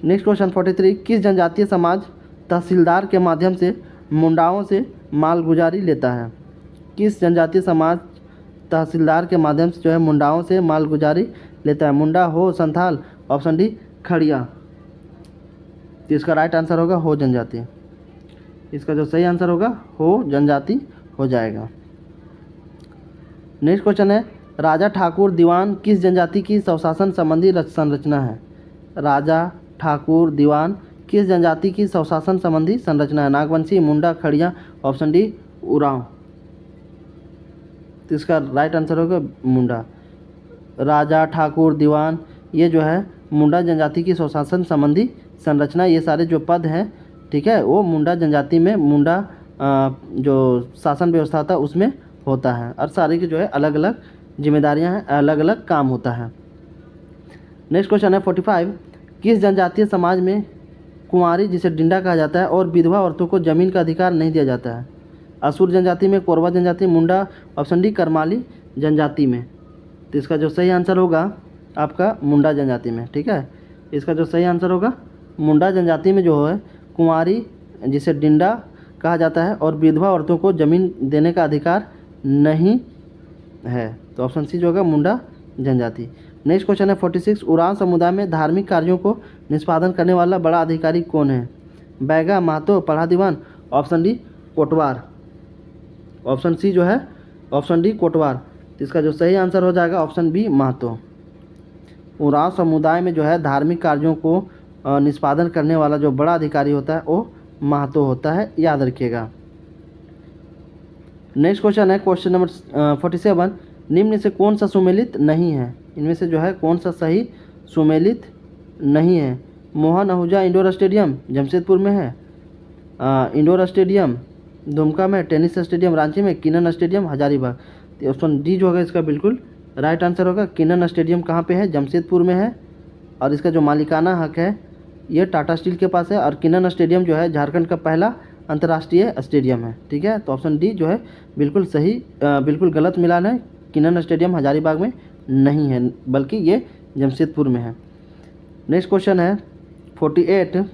नेक्स्ट क्वेश्चन 43, किस जनजातीय समाज तहसीलदार के माध्यम से मुंडाओं से मालगुजारी लेता है? किस जनजातीय समाज तहसीलदार के माध्यम से जो है मुंडाओं से मालगुजारी लेता है? मुंडा, हो, संथाल। ऑप्शन डी खड़िया। तो इसका राइट आंसर होगा हो जनजाति। इसका जो सही आंसर होगा हो जनजाति हो जाएगा। नेक्स्ट क्वेश्चन है, राजा ठाकुर दीवान किस जनजाति की स्वशासन संबंधी संरचना है? राजा ठाकुर दीवान किस जनजाति की स्वशासन संबंधी संरचना है? नागवंशी, मुंडा, खड़िया। Option D Oraon. तो इसका राइट आंसर होगा मुंडा। राजा ठाकुर दीवान ये जो है मुंडा जनजाति की स्वशासन संबंधी संरचना, ये सारे जो पद हैं, ठीक है, वो मुंडा जनजाति में मुंडा जो शासन व्यवस्था था उसमें होता है। और सारे की जो है अलग अलग जिम्मेदारियां हैं, अलग अलग काम होता है। नेक्स्ट क्वेश्चन है 45, किस जनजातीय समाज में कुंवारी जिसे डिंडा कहा जाता है और विधवा औरतों को जमीन का अधिकार नहीं दिया जाता है? असुर जनजाति में, कोरवा जनजाति, मुंडा। ऑप्शन डी करमाली जनजाति में। तो इसका जो सही आंसर होगा आपका मुंडा जनजाति में। ठीक है, इसका जो सही आंसर होगा मुंडा जनजाति में जो है कुंवारी जिसे डिंडा कहा जाता है और विधवा औरतों को जमीन देने का अधिकार नहीं है। तो ऑप्शन सी जो होगा मुंडा जनजाति। नेक्स्ट क्वेश्चन है 46, उरांव समुदाय में धार्मिक कार्यों को निष्पादन करने वाला बड़ा अधिकारी कौन है? बैगा, महतो, पढ़ा दीवान। ऑप्शन डी कोटवार। ऑप्शन सी जो है ऑप्शन डी कोटवार। इसका जो सही आंसर हो जाएगा ऑप्शन बी महतो। उरांव समुदाय में जो है धार्मिक कार्यों को निष्पादन करने वाला जो बड़ा अधिकारी होता है वो महतो होता है, याद रखिएगा। नेक्स्ट क्वेश्चन है क्वेश्चन नंबर 47, निम्न से कौन सा सुमेलित नहीं है? इनमें से जो है कौन सा सही सुमेलित नहीं है? मोहन आहूजा इंडोर स्टेडियम जमशेदपुर में है, इंडोर स्टेडियम दुमका में, टेनिस स्टेडियम रांची में, किनन स्टेडियम हजारीबाग। तो ऑप्शन डी जो होगा इसका बिल्कुल राइट आंसर होगा। किनन स्टेडियम कहाँ पे है? जमशेदपुर में है। और इसका जो मालिकाना हक है ये टाटा स्टील के पास है। और किनन स्टेडियम जो है झारखंड का पहला अंतर्राष्ट्रीय स्टेडियम है। ठीक है, तो ऑप्शन डी जो है बिल्कुल सही, बिल्कुल गलत मिलान है। किनन स्टेडियम हजारीबाग में नहीं है बल्कि ये जमशेदपुर में है। नेक्स्ट क्वेश्चन है 48,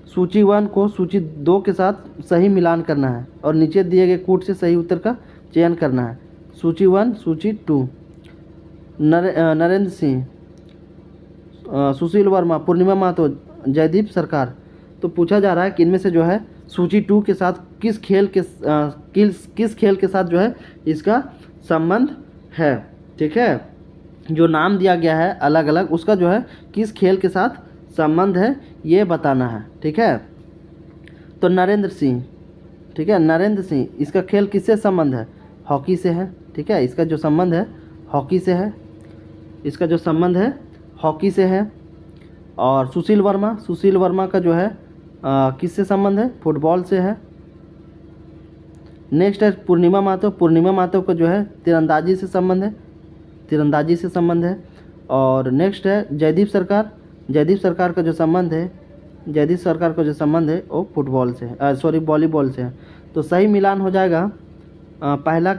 सूची 1 को सूची 2 के साथ सही मिलान करना है और नीचे दिए गए कूट से सही उत्तर का चयन करना है। सूची 1, सूची 2, नरेंद्र सिंह, सुशील वर्मा, पूर्णिमा महतो, जयदीप सरकार। तो पूछा जा रहा है कि इनमें से जो है सूची 2 के साथ किस खेल के साथ जो है इसका संबंध है। ठीक है, जो नाम दिया गया है अलग अलग उसका जो है किस खेल के साथ संबंध है ये बताना है। ठीक है, तो नरेंद्र सिंह, ठीक है, नरेंद्र सिंह, इसका खेल किससे संबंध है? हॉकी से है। ठीक है, इसका जो संबंध है हॉकी से है, इसका जो संबंध है हॉकी से है। और सुशील वर्मा का जो है किससे संबंध है? फुटबॉल से है। नेक्स्ट है पूर्णिमा महतो का जो है तीरंदाजी से संबंध है। और नेक्स्ट है जयदीप सरकार का जो संबंध है वो फुटबॉल से है, वॉलीबॉल से है। तो सही मिलान हो जाएगा पहला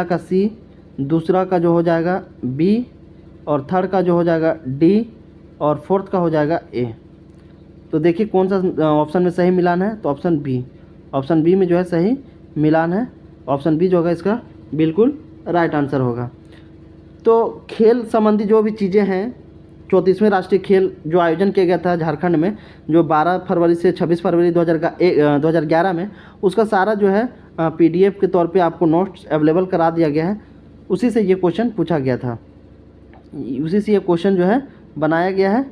का सी, दूसरा का जो हो जाएगा बी, और थर्ड का जो हो जाएगा डी, और फोर्थ का हो जाएगा ए। तो देखिए कौन सा ऑप्शन में सही मिलान है, तो ऑप्शन बी में जो है सही मिलान है। ऑप्शन बी जो होगा इसका बिल्कुल राइट आंसर होगा। तो खेल संबंधी जो भी चीज़ें हैं, 34वें राष्ट्रीय खेल जो आयोजन किया गया था झारखंड में, जो 12 फरवरी से 26 फरवरी 2011 में, उसका सारा जो है PDF के तौर पे आपको नोट्स अवेलेबल करा दिया गया है। उसी से ये क्वेश्चन पूछा गया था, उसी से ये क्वेश्चन जो है बनाया गया है।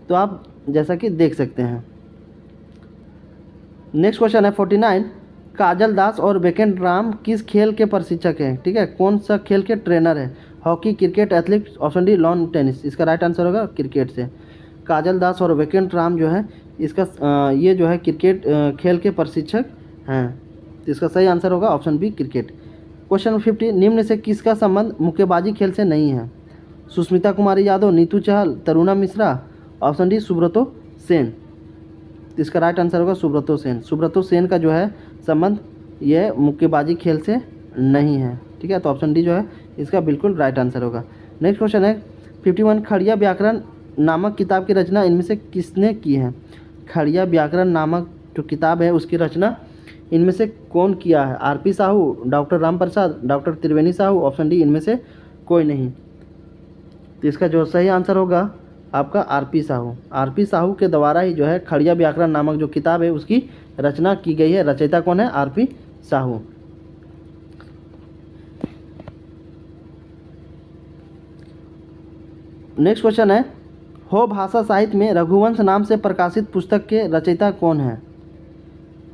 तो आप जैसा कि देख सकते हैं। नेक्स्ट क्वेश्चन है 49, काजल दास और बेकेंट राम किस खेल के प्रशिक्षक हैं? ठीक है, कौन सा खेल के ट्रेनर है? Hockey, cricket, athletics. Option D lawn tennis. इसका राइट आंसर होगा क्रिकेट से। काजल दास और बेकेंट राम जो है इसका ये जो है क्रिकेट खेल के प्रशिक्षक हैं। तो इसका सही आंसर होगा option B cricket. Question number 50, निम्न से किसका संबंध मुक्केबाजी खेल से नहीं है? सुष्मिता कुमारी यादव, नीतू चहल, तरुणा मिश्रा, ऑप्शन डी सुब्रतो सेन। तो इसका राइट आंसर होगा सुब्रतो सेन। सुब्रतो सेन का जो है संबंध यह मुक्केबाजी खेल से नहीं है। ठीक है, तो ऑप्शन डी जो है इसका बिल्कुल राइट आंसर होगा। नेक्स्ट क्वेश्चन है 51, खड़िया व्याकरण नामक किताब की रचना इनमें से किसने की है? खड़िया व्याकरण नामक जो किताब है उसकी रचना इनमें से कौन किया है? RP. Sahu, doctor Ram Prasad, doctor त्रिवेणी साहू, ऑप्शन डी इनमें से कोई नहीं। तो इसका जो सही आंसर होगा आपका आर.पी. साहू। आर.पी. साहू के द्वारा ही जो है खड़िया व्याकरण नामक जो किताब है उसकी रचना की गई है। रचयिता कौन है? आर.पी. साहू। नेक्स्ट क्वेश्चन है, हो भाषा साहित्य में रघुवंश नाम से प्रकाशित पुस्तक के रचयिता कौन है?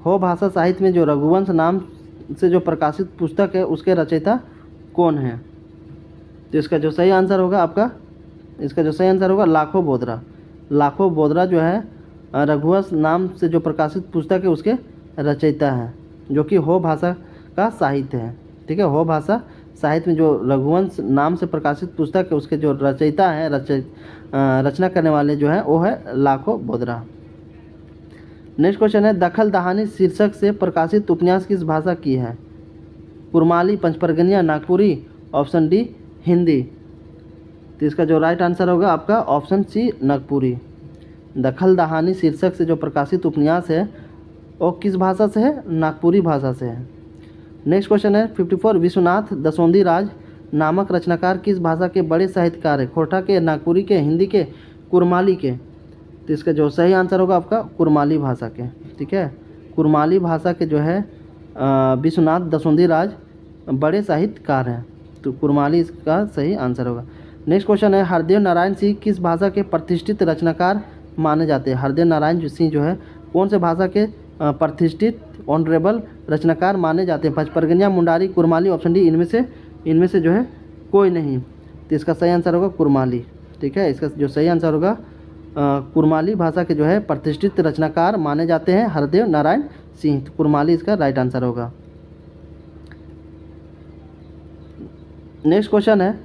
हो भाषा साहित्य में जो रघुवंश नाम से जो प्रकाशित पुस्तक है उसके रचयिता कौन है? तो इसका जो सही आंसर होगा आपका, इसका जो सही आंसर होगा लाखों बोदरा। लाखों बोदरा जो है रघुवंश नाम से जो प्रकाशित पुस्तक है उसके रचयिता है, जो कि हो भाषा का साहित्य है। ठीक है, हो भाषा साहित्य में जो रघुवंश नाम से प्रकाशित पुस्तक है उसके जो रचयिता हैं, रचना करने वाले जो है वो है लाखों बोदरा। नेक्स्ट क्वेश्चन है, दखल दहानी शीर्षक से प्रकाशित उपन्यास किस भाषा की है? Kurmali, Panchpargania, Nagpuri, option D Hindi. तो इसका जो राइट आंसर होगा आपका ऑप्शन सी नागपुरी। दखल दहानी शीर्षक से जो प्रकाशित उपन्यास है वो किस भाषा से है? नागपुरी भाषा से है। नेक्स्ट क्वेश्चन है 54, विश्वनाथ दसोंधी राज नामक रचनाकार किस भाषा के बड़े साहित्यकार है? खोरठा के, नागपुरी के, हिंदी के, कुरमाली के। तो इसका जो सही आंसर होगा आपका कुरमाली भाषा के। ठीक है, कुरमाली भाषा के जो है विश्वनाथ दसोंधी राज बड़े साहित्यकार हैं, तो कुरमाली इसका सही आंसर होगा। नेक्स्ट क्वेश्चन है, हरदेव नारायण सिंह किस भाषा के प्रतिष्ठित रचनाकार माने जाते हैं? हरदेव नारायण सिंह जो है कौन से भाषा के प्रतिष्ठित ऑनरेबल रचनाकार माने जाते हैं? पंचपरगनिया, मुंडारी, कुरमाली, ऑप्शन डी इनमें से जो है कोई नहीं। तो इसका सही आंसर होगा कुरमाली। ठीक है, इसका जो सही आंसर होगा कुरमाली भाषा के जो है प्रतिष्ठित रचनाकार माने जाते हैं हरदेव नारायण सिंह। तो कुरमाली इसका राइट आंसर होगा। नेक्स्ट क्वेश्चन है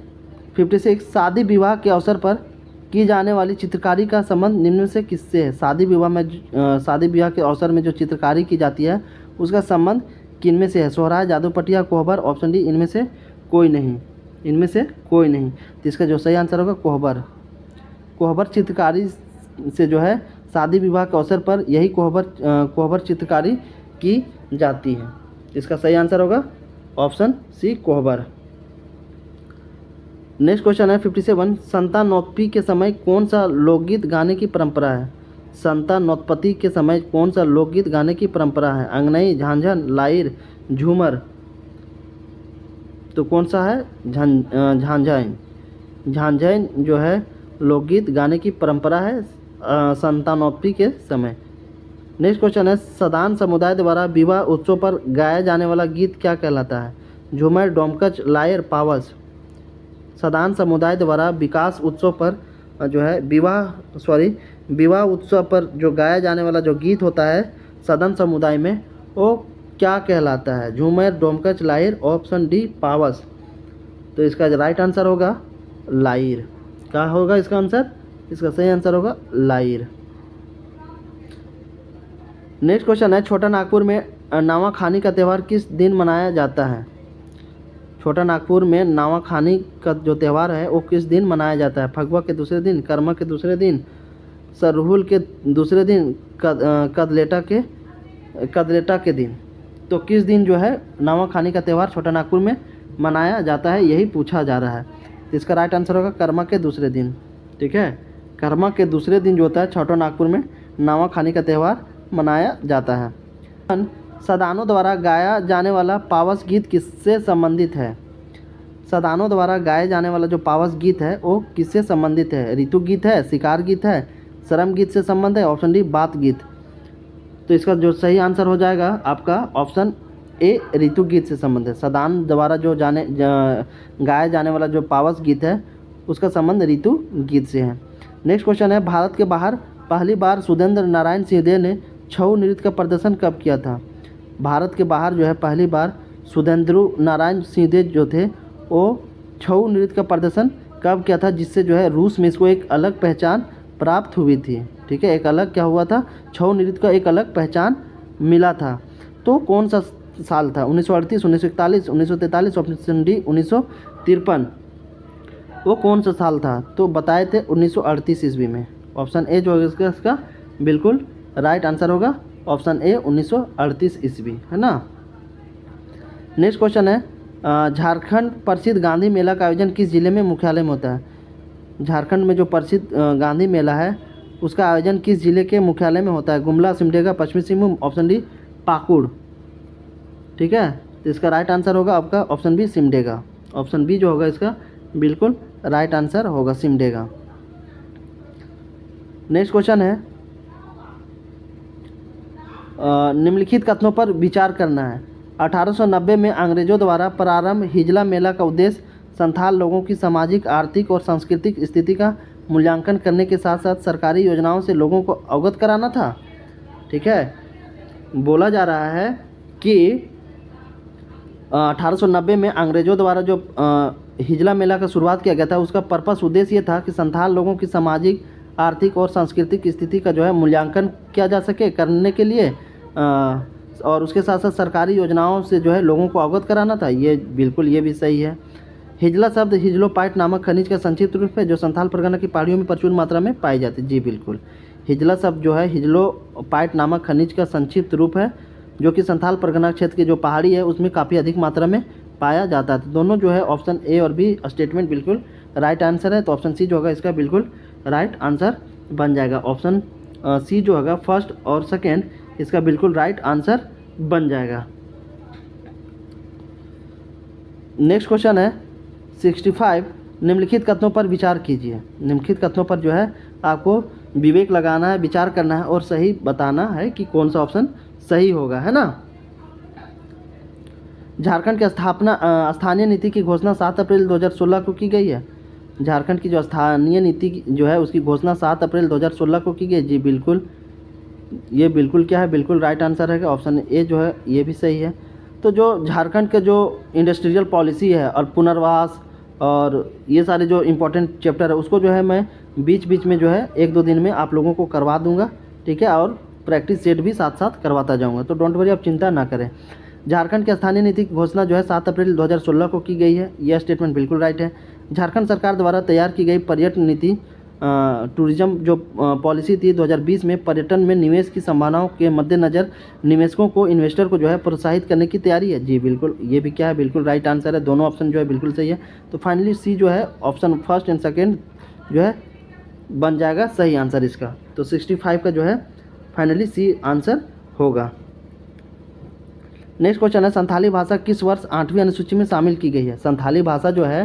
56, शादी विवाह के अवसर पर की जाने वाली चित्रकारी का संबंध निम्न में से किससे है? शादी विवाह के अवसर में जो चित्रकारी की जाती है उसका संबंध किनमें से है? सोहराय, जादू पटिया, कोहबर, ऑप्शन डी इनमें से कोई नहीं। इनमें से कोई नहीं। तो इसका जो सही आंसर होगा कोहबर। कोहबर चित्रकारी से जो है शादी विवाह के अवसर पर यही कोहबर चित्रकारी की जाती है। इसका सही आंसर होगा ऑप्शन सी कोहबर। नेक्स्ट क्वेश्चन है 57, संतानोत्पत्ति के समय कौन सा लोकगीत गाने की परंपरा है? संतानोत्पत्ति के समय कौन सा लोकगीत गाने की परंपरा है? अंगनई, झांझन, लाइर, झूमर। तो कौन सा है? झांझन। झांझन जो है लोकगीत गाने की परंपरा है संतानोत्पत्ति के समय। नेक्स्ट क्वेश्चन है, सदान समुदाय द्वारा विवाह उत्सव पर गाया जाने वाला गीत क्या कहलाता है? झूमर, डोमकच, लायर, पावस। सदान समुदाय द्वारा विकास उत्सव पर जो है विवाह उत्सव पर जो गाया जाने वाला जो गीत होता है सदन समुदाय में वो क्या कहलाता है? झूमर, डोमकच, लायर, ऑप्शन डी पावस। तो इसका राइट आंसर होगा लायर। क्या होगा इसका आंसर? इसका सही आंसर होगा लायर। नेक्स्ट क्वेश्चन है, छोटा नागपुर में नावाखानी का त्यौहार किस दिन मनाया जाता है? छोटा नागपुर में नावाखानी का जो त्यौहार है वो किस दिन मनाया जाता है? फगुआ के दूसरे दिन, कर्मा के दूसरे दिन, सरहुल के दूसरे दिन, कदलेटा के दिन। तो किस दिन जो है नावाखानी का त्यौहार छोटा नागपुर में मनाया जाता है, यही पूछा जा रहा है। तो इसका राइट आंसर होगा कर्मा के दूसरे दिन। ठीक है, कर्मा के दूसरे दिन जो होता है छोटा नागपुर में नावाखानी का त्यौहार मनाया जाता है। सदानों द्वारा गाया जाने वाला पावस गीत किससे संबंधित है? सदानों द्वारा गाया जाने वाला जो पावस गीत है वो किससे संबंधित है? ऋतु गीत है, शिकार गीत है, श्रम गीत से संबंध है, ऑप्शन डी बात गीत। तो इसका जो सही आंसर हो जाएगा आपका ऑप्शन ए ऋतु गीत से संबंध है। सदान द्वारा जो गाया जाने वाला जो पावस गीत है उसका संबंध ऋतु गीत से है। नेक्स्ट क्वेश्चन है, भारत के बाहर पहली बार सुरेंद्र नारायण सिंहदेव ने छऊ नृत्य का प्रदर्शन कब किया था? भारत के बाहर जो है पहली बार सुधेंद्र नारायण सिंहदेव जो थे वो छऊ नृत्य का प्रदर्शन कब किया था, जिससे जो है रूस में इसको एक अलग पहचान प्राप्त हुई थी। ठीक है, एक अलग क्या हुआ था, छऊ नृत्य का एक अलग पहचान मिला था। तो कौन सा साल था, 1938, 1941, 1943, ऑप्शन डी 1953। वो कौन सा साल था, तो बताए थे 1938 ईस्वी में। ऑप्शन ए जो है इसका बिल्कुल राइट आंसर होगा, ऑप्शन ए 1938 ईस्वी, है ना। नेक्स्ट क्वेश्चन है, झारखंड प्रसिद्ध गांधी मेला का आयोजन किस जिले में मुख्यालय में होता है। झारखंड में जो प्रसिद्ध गांधी मेला है उसका आयोजन किस जिले के मुख्यालय में होता है। गुमला, सिमडेगा, पश्चिमी सिंहभूम, ऑप्शन डी पाकुड़। ठीक है, तो इसका राइट आंसर होगा आपका option B Simdega. Option B जो होगा इसका बिल्कुल राइट आंसर होगा सिमडेगा। नेक्स्ट क्वेश्चन है, निम्नलिखित कथनों पर विचार करना है। 1890 में अंग्रेजों द्वारा प्रारंभ हिजला मेला का उद्देश्य संथाल लोगों की सामाजिक, आर्थिक और सांस्कृतिक स्थिति का मूल्यांकन करने के साथ साथ सरकारी योजनाओं से लोगों को अवगत कराना था। ठीक है, बोला जा रहा है कि 1890 में अंग्रेजों द्वारा जो हिजला मेला का शुरुआत किया गया था उसका पर्पस उद्देश्य ये था कि संथाल लोगों की सामाजिक, आर्थिक और सांस्कृतिक स्थिति का जो है मूल्यांकन किया जा सके करने के लिए, और उसके साथ साथ सरकारी योजनाओं से जो है लोगों को अवगत कराना था। ये बिल्कुल ये भी सही है। हिजला शब्द हिजलोपाइट नामक खनिज का संक्षिप्त रूप है जो संथाल परगना की पहाड़ियों में प्रचुर मात्रा में पाई जाती है। जी बिल्कुल, हिजला शब्द जो है हिजलोपाइट नामक खनिज का संक्षिप्त रूप है जो कि संथाल परगना क्षेत्र की जो पहाड़ी है उसमें काफ़ी अधिक मात्रा में पाया जाता है। दोनों जो है ऑप्शन ए और बी स्टेटमेंट बिल्कुल राइट आंसर है, तो ऑप्शन सी जो होगा इसका बिल्कुल राइट आंसर बन जाएगा। ऑप्शन सी जो होगा फर्स्ट और सेकेंड इसका बिल्कुल राइट आंसर बन जाएगा। नेक्स्ट क्वेश्चन है 65, निम्नलिखित कथनों पर विचार कीजिए। निम्नलिखित कथनों पर जो है आपको विवेक लगाना है, विचार करना है और सही बताना है कि कौन सा ऑप्शन सही होगा, है ना। झारखंड की स्थानीय नीति की घोषणा 7 अप्रैल 2016 को की गई है। झारखंड की जो स्थानीय नीति जो है उसकी घोषणा 7 अप्रैल 2016 को की गई। जी बिल्कुल, ये बिल्कुल क्या है, बिल्कुल राइट आंसर है, ऑप्शन ए जो है ये भी सही है। तो जो झारखंड के जो इंडस्ट्रियल पॉलिसी है और पुनर्वास और ये सारे जो इम्पोर्टेंट चैप्टर है उसको जो है मैं बीच बीच में जो है 1-2 दिन में आप लोगों को करवा दूंगा। ठीक है, और प्रैक्टिस सेट भी साथ साथ करवाता जाऊंगा, तो डोंट वरी, आप चिंता ना करें। झारखंड की स्थानीय नीति की घोषणा जो है 7 अप्रैल 2016 को की गई है, यह स्टेटमेंट बिल्कुल राइट है। झारखंड सरकार द्वारा तैयार की गई पर्यटन नीति टूरिज्म जो पॉलिसी थी 2020 में पर्यटन में निवेश की संभावनाओं के मद्देनज़र निवेशकों को, इन्वेस्टर को जो है प्रोत्साहित करने की तैयारी है। जी बिल्कुल, ये भी क्या है, बिल्कुल राइट आंसर है। दोनों ऑप्शन जो है बिल्कुल सही है। तो फाइनली सी जो है ऑप्शन फर्स्ट एंड सेकेंड जो है बन जाएगा सही आंसर इसका। तो 65 का जो है फाइनली सी आंसर होगा। नेक्स्ट क्वेश्चन है, संथाली भाषा किस वर्ष 8वीं अनुसूची में शामिल की गई है। संथाली भाषा जो है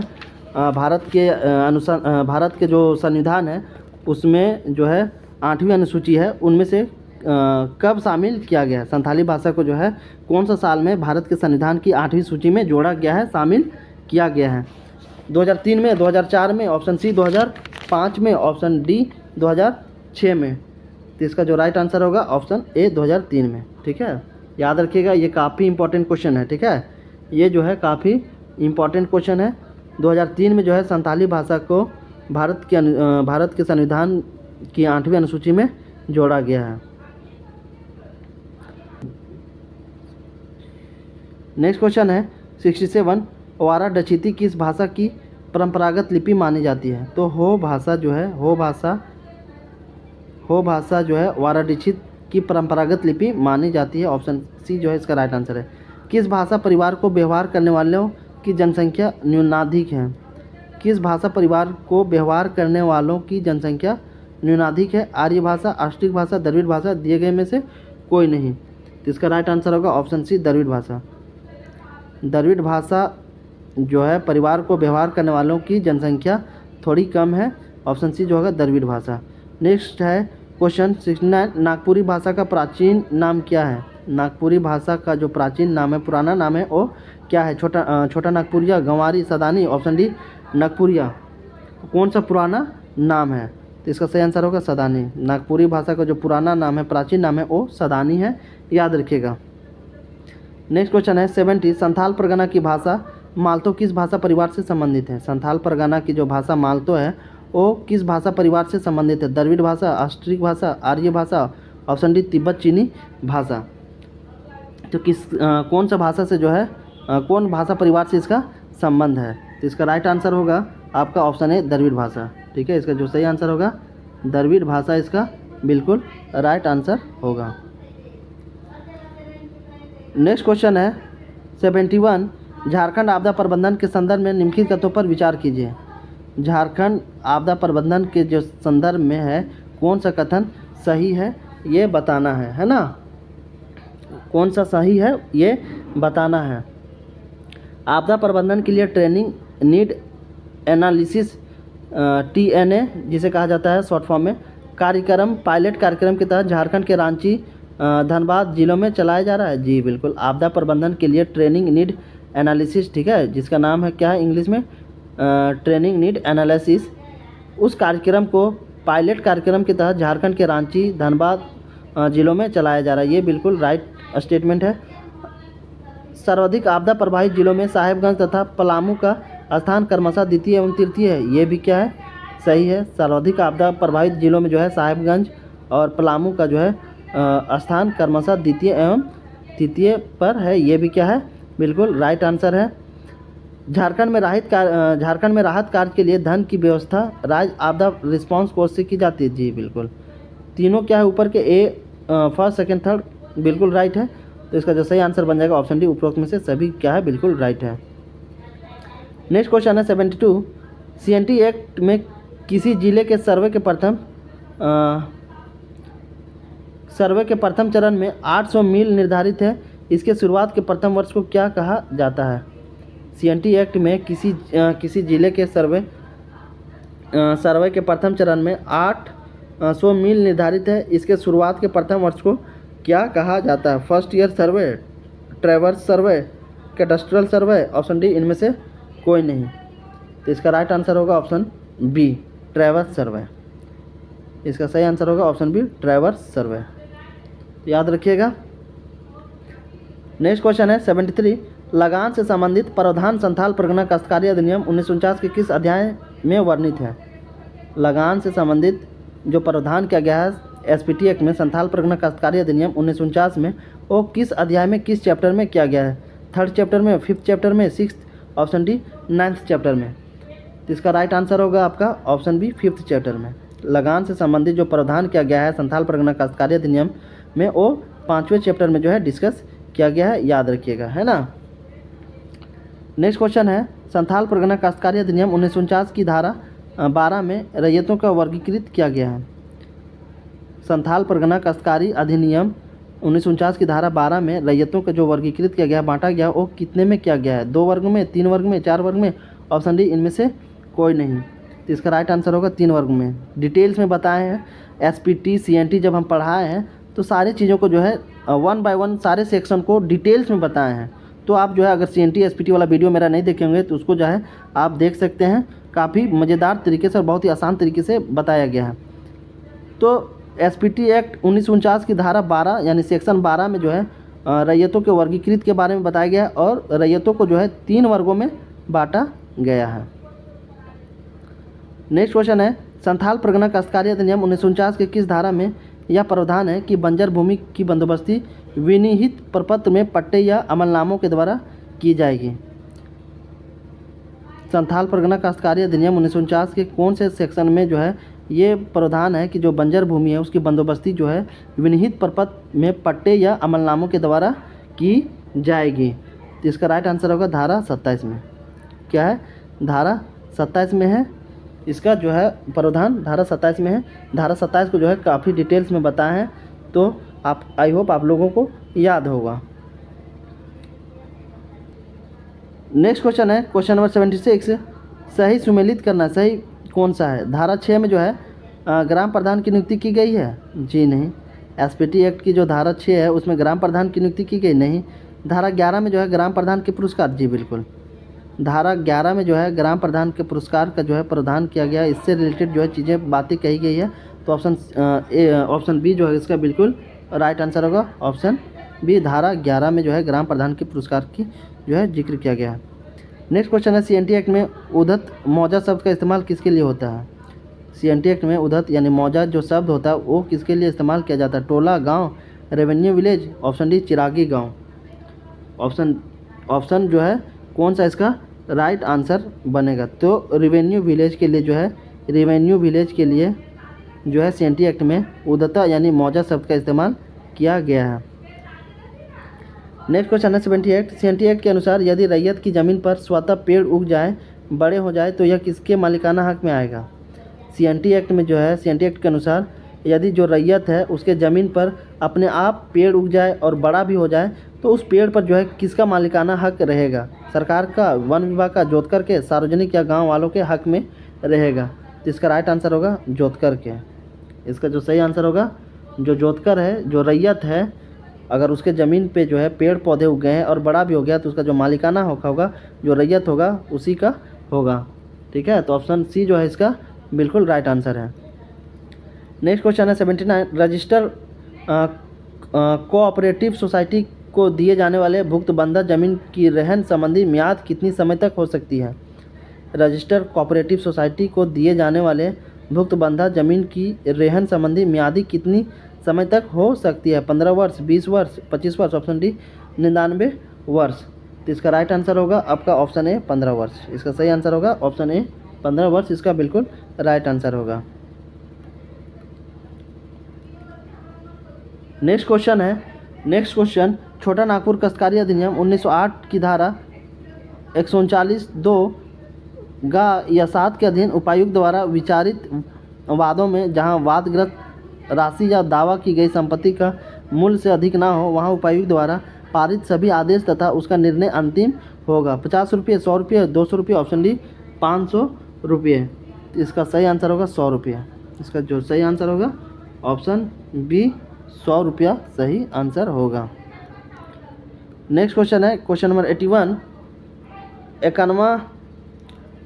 भारत के जो संविधान है उसमें जो है 8वीं अनुसूची है उनमें से कब शामिल किया गया है। संथाली भाषा को जो है कौन सा साल में भारत के संविधान की 8वीं सूची में जोड़ा गया है, शामिल किया गया है। 2003 में, 2004 में, ऑप्शन सी 2005 में, ऑप्शन डी 2006 में। तो इसका जो राइट आंसर होगा ऑप्शन ए 2003 में। ठीक है, याद रखिएगा, ये काफ़ी इंपॉर्टेंट क्वेश्चन है। ठीक है, ये जो है काफ़ी इंपॉर्टेंट क्वेश्चन है। 2003 में जो है संथाली भाषा को भारत के संविधान की 8वीं अनुसूची में जोड़ा गया है। नेक्स्ट क्वेश्चन है 67, वारा डचीती किस भाषा की परंपरागत लिपि मानी जाती है। तो हो भाषा जो है वाराडिछित की परंपरागत लिपि मानी जाती है। ऑप्शन सी जो है इसका राइट आंसर है। किस भाषा परिवार को व्यवहार करने वालों की जनसंख्या न्यूनाधिक है। किस भाषा परिवार को व्यवहार करने वालों की जनसंख्या न्यूनाधिक है। आर्य भाषा, आष्टिक भाषा, द्रविड़ भाषा, दिए गए में से कोई नहीं। तो इसका राइट आंसर होगा ऑप्शन सी द्रविड़ भाषा। द्रविड़ भाषा जो है परिवार को व्यवहार करने वालों की जनसंख्या थोड़ी कम है। ऑप्शन सी जो होगा द्रविड़ भाषा। नेक्स्ट है क्वेश्चन 69, नागपुरी भाषा का प्राचीन नाम क्या है। नागपुरी भाषा का जो प्राचीन नाम है, पुराना नाम है, वो क्या है। छोटा नागपुरिया, गंवारी, सदानी, ऑप्शन डी नागपुरिया। कौन सा पुराना नाम है, तो इसका सही आंसर होगा सदानी। नागपुरी भाषा का जो पुराना नाम है, प्राचीन नाम है, वो सदानी है, याद रखिएगा। नेक्स्ट क्वेश्चन है 70, संथाल परगना की भाषा मालतो किस भाषा परिवार से संबंधित है? संथाल परगना की जो भाषा मालतो है वो किस भाषा परिवार से संबंधित है? द्रविड़ भाषा, ऑस्ट्रिक भाषा, आर्य भाषा, ऑप्शन डी तिब्बत चीनी भाषा। तो कौन सा भाषा से जो है कौन भाषा परिवार से इसका संबंध है? तो इसका राइट आंसर होगा आपका ऑप्शन है द्रविड़ भाषा। ठीक है, इसका जो सही आंसर होगा द्रविड़ भाषा इसका बिल्कुल राइट आंसर होगा। नेक्स्ट क्वेश्चन है 71, झारखंड आपदा प्रबंधन के संदर्भ में निम्नलिखित तथ्यों पर विचार कीजिए। झारखंड आपदा प्रबंधन के जो संदर्भ में है कौन सा कथन सही है ये बताना है ना? कौन सा सही है ये बताना है। आपदा प्रबंधन के लिए ट्रेनिंग नीड एनालिसिस TNA जिसे कहा जाता है शॉर्ट फॉर्म में कार्यक्रम पायलट कार्यक्रम के तहत झारखंड के रांची धनबाद जिलों में चलाया जा रहा है। जी बिल्कुल, आपदा प्रबंधन के लिए ट्रेनिंग नीड एनालिसिस, ठीक है, जिसका नाम है क्या है इंग्लिश में ट्रेनिंग नीड एनालिसिस, उस कार्यक्रम को पायलट कार्यक्रम के तहत झारखंड के रांची धनबाद जिलों में चलाया जा रहा है। ये बिल्कुल राइट स्टेटमेंट है। सर्वाधिक आपदा प्रभावित जिलों में साहेबगंज तथा पलामू का स्थान क्रमशः द्वितीय एवं तृतीय है। ये भी क्या है सही है। सर्वाधिक आपदा प्रभावित जिलों में जो है साहेबगंज और पलामू का जो है स्थान क्रमशः द्वितीय एवं तृतीय पर है। ये भी क्या है बिल्कुल राइट आंसर है। झारखंड में राहत कार्य के लिए धन की व्यवस्था राज्य आपदा रिस्पांस कोष से की जाती है। जी बिल्कुल, तीनों क्या है ऊपर के ए फर्स्ट सेकंड थर्ड बिल्कुल राइट है। तो इसका जो सही आंसर बन जाएगा ऑप्शन डी, उपरोक्त में से सभी क्या है बिल्कुल राइट है। नेक्स्ट क्वेश्चन है 72, CNT एक्ट में किसी जिले के सर्वे के प्रथम चरण में 800 मील निर्धारित है। इसके शुरुआत के प्रथम वर्ष को क्या कहा जाता है? CNT एक्ट में किसी जिले के सर्वे के प्रथम चरण में 800 मील निर्धारित है। इसके शुरुआत के प्रथम वर्ष को क्या कहा जाता है? फर्स्ट ईयर सर्वे, ट्रैवर्स सर्वे, कैडस्ट्रल सर्वे, ऑप्शन डी इनमें से कोई नहीं। तो इसका राइट आंसर होगा ऑप्शन बी, ट्रैवर्स सर्वे। इसका सही आंसर होगा ऑप्शन बी, ट्रैवर्स सर्वे। याद रखिएगा। नेक्स्ट क्वेश्चन है 73, लगान से संबंधित प्रावधान संथाल परगना काश्तकारी अधिनियम 1949 के किस अध्याय में वर्णित है? लगान से संबंधित जो प्रावधान किया गया है SPT एक्ट में संथाल परगना काश्तकारी अधिनियम 1949 में, वो किस अध्याय में किस चैप्टर में किया गया है? 3rd चैप्टर में, 5th चैप्टर में, 6th, option D 9th chapter में। तो इसका राइट आंसर होगा आपका ऑप्शन बी, 5th चैप्टर में। लगान से संबंधित जो प्रावधान किया गया है संथाल परगना काश्तकारी अधिनियम में वो 5वें चैप्टर में जो है डिस्कस किया गया है, याद रखिएगा, है ना। नेक्स्ट क्वेश्चन है संथाल परगना काश्तकारी अधिनियम 1949 की धारा 12 में रैयतों का वर्गीकृत किया गया है। संथाल परगना काश्तकारी अधिनियम 1949 की धारा 12 में रैयतों का जो वर्गीकृत किया गया, बांटा गया, वो कितने में किया गया है? 2 वर्ग में, 3 वर्ग में, 4 वर्ग में, ऑप्शन डी इनमें से कोई नहीं। तो इसका राइट आंसर होगा 3 वर्ग में। डिटेल्स में बताए हैं SPT CNT जब हम पढ़ाए हैं तो सारी चीज़ों को जो है 1 by 1 सारे सेक्शन को डिटेल्स में बताए हैं। तो आप जो है अगर CNT SPT वाला वीडियो मेरा नहीं देखे होंगे तो उसको जो है आप देख सकते हैं। काफ़ी मज़ेदार तरीके से और बहुत ही आसान तरीके से बताया गया है। तो SPT एक्ट 1949 की धारा 12 यानी सेक्शन 12 में जो है रैयतों के वर्गीकृत के बारे में बताया गया और रैयतों को जो है 3 वर्गों में बांटा गया है। नेक्स्ट क्वेश्चन है संथाल परगना काश्तकारी अधिनियम 1949 के किस धारा में यह प्रावधान है कि बंजर भूमि की बंदोबस्ती विनिहित प्रपत्र में पट्टे या अमलनामों के द्वारा की जाएगी? संथाल परगना काश्तकारी अधिनियम 1949 के कौन से सेक्शन में जो है ये प्रावधान है कि जो बंजर भूमि है उसकी बंदोबस्ती जो है विनिहित प्रपत्र में पट्टे या अमलनामों के द्वारा की जाएगी? तो इसका राइट आंसर होगा धारा 27 में। क्या है? धारा 27 में है इसका जो है प्रावधान, धारा 27 में है। धारा 27 को जो है काफ़ी डिटेल्स में बताए हैं, तो आप आई होप आप लोगों को याद होगा। नेक्स्ट क्वेश्चन है क्वेश्चन नंबर 76, सही सुमेलित करना सही कौन सा है? धारा 6 में जो है ग्राम प्रधान की नियुक्ति की गई है? जी नहीं। SPT एक्ट की जो धारा 6 है उसमें ग्राम प्रधान की नियुक्ति की गई? नहीं। धारा 11 में जो है ग्राम प्रधान के पुरस्कार? जी बिल्कुल। धारा 11 में जो है ग्राम प्रधान के पुरस्कार का जो है प्रावधान किया गया, इससे रिलेटेड जो है चीज़ें बातें कही गई है। तो ऑप्शन बी जो है इसका बिल्कुल राइट आंसर होगा ऑप्शन बी धारा 11 में जो है ग्राम प्रधान के पुरस्कार की जो है जिक्र किया गया है। नेक्स्ट क्वेश्चन है CNT एक्ट में उद्धत मौजा शब्द का इस्तेमाल किसके लिए होता है? CNT एक्ट में उद्धत यानी मौजा जो शब्द होता है वो किसके लिए इस्तेमाल किया जाता है? टोला, गांव, रेवेन्यू विलेज, ऑप्शन डी चिरागी गांव। ऑप्शन जो है कौन सा इसका राइट आंसर बनेगा? तो रेवेन्यू विलेज के लिए जो है CNT एक्ट में उद्धता यानी मौजा शब्द का इस्तेमाल किया गया है। नेक्स्ट क्वेश्चन है 78। CNT एक्ट के अनुसार यदि रैयत की ज़मीन पर स्वतः पेड़ उग जाए, बड़े हो जाए, तो यह किसके मालिकाना हक में आएगा? CNT एक्ट में जो है CNT एक्ट के अनुसार यदि जो रैयत है उसके ज़मीन पर अपने आप पेड़ उग जाए और बड़ा भी हो जाए तो उस पेड़ पर जो है किसका मालिकाना हक रहेगा? सरकार का, वन विभाग का, जोतकर के, सार्वजनिक या गांव वालों के हक में रहेगा? तो इसका राइट आंसर होगा जोतकर के। इसका जो सही आंसर होगा जो जोतकर है, जो रैयत है, अगर उसके ज़मीन पे जो है पेड़ पौधे उग गए हैं और बड़ा भी हो गया तो उसका जो मालिकाना हक होगा, जो रैयत होगा, उसी का होगा। ठीक है, तो ऑप्शन सी जो है इसका बिल्कुल राइट आंसर है। नेक्स्ट क्वेश्चन है 79। रजिस्टर कोऑपरेटिव सोसाइटी को दिए जाने वाले भुक्तबंधक जमीन की रहन संबंधी म्याद कितनी समय तक हो सकती है? रजिस्टर कोऑपरेटिव सोसाइटी को दिए जाने वाले भुक्तबंधक जमीन की रहन संबंधी म्यादी कितनी समय तक हो सकती है? 15 वर्ष, 20 वर्ष, 25 वर्ष, ऑप्शन डी 99 वर्ष। तो इसका राइट आंसर होगा आपका ऑप्शन ए 15 वर्ष। इसका सही आंसर होगा ऑप्शन ए 15 वर्ष, इसका बिल्कुल राइट आंसर होगा। नेक्स्ट क्वेश्चन छोटा नागपुर काश्तकारी अधिनियम 1908 की धारा 139(2) गा या 7 के अधीन उपायुक्त द्वारा विचारित वादों में जहां वादग्रस्त राशि या दावा की गई संपत्ति का मूल्य से अधिक ना हो, वहां उपायुक्त द्वारा पारित सभी आदेश तथा उसका निर्णय अंतिम होगा। 50 रुपये, 100 रुपये, 200 रुपये, ऑप्शन डी 500 रुपये। इसका सही आंसर होगा 100 रुपये। इसका जो सही आंसर होगा ऑप्शन बी 100 रुपया सही आंसर होगा। नेक्स्ट क्वेश्चन है क्वेश्चन नंबर 81। 51वां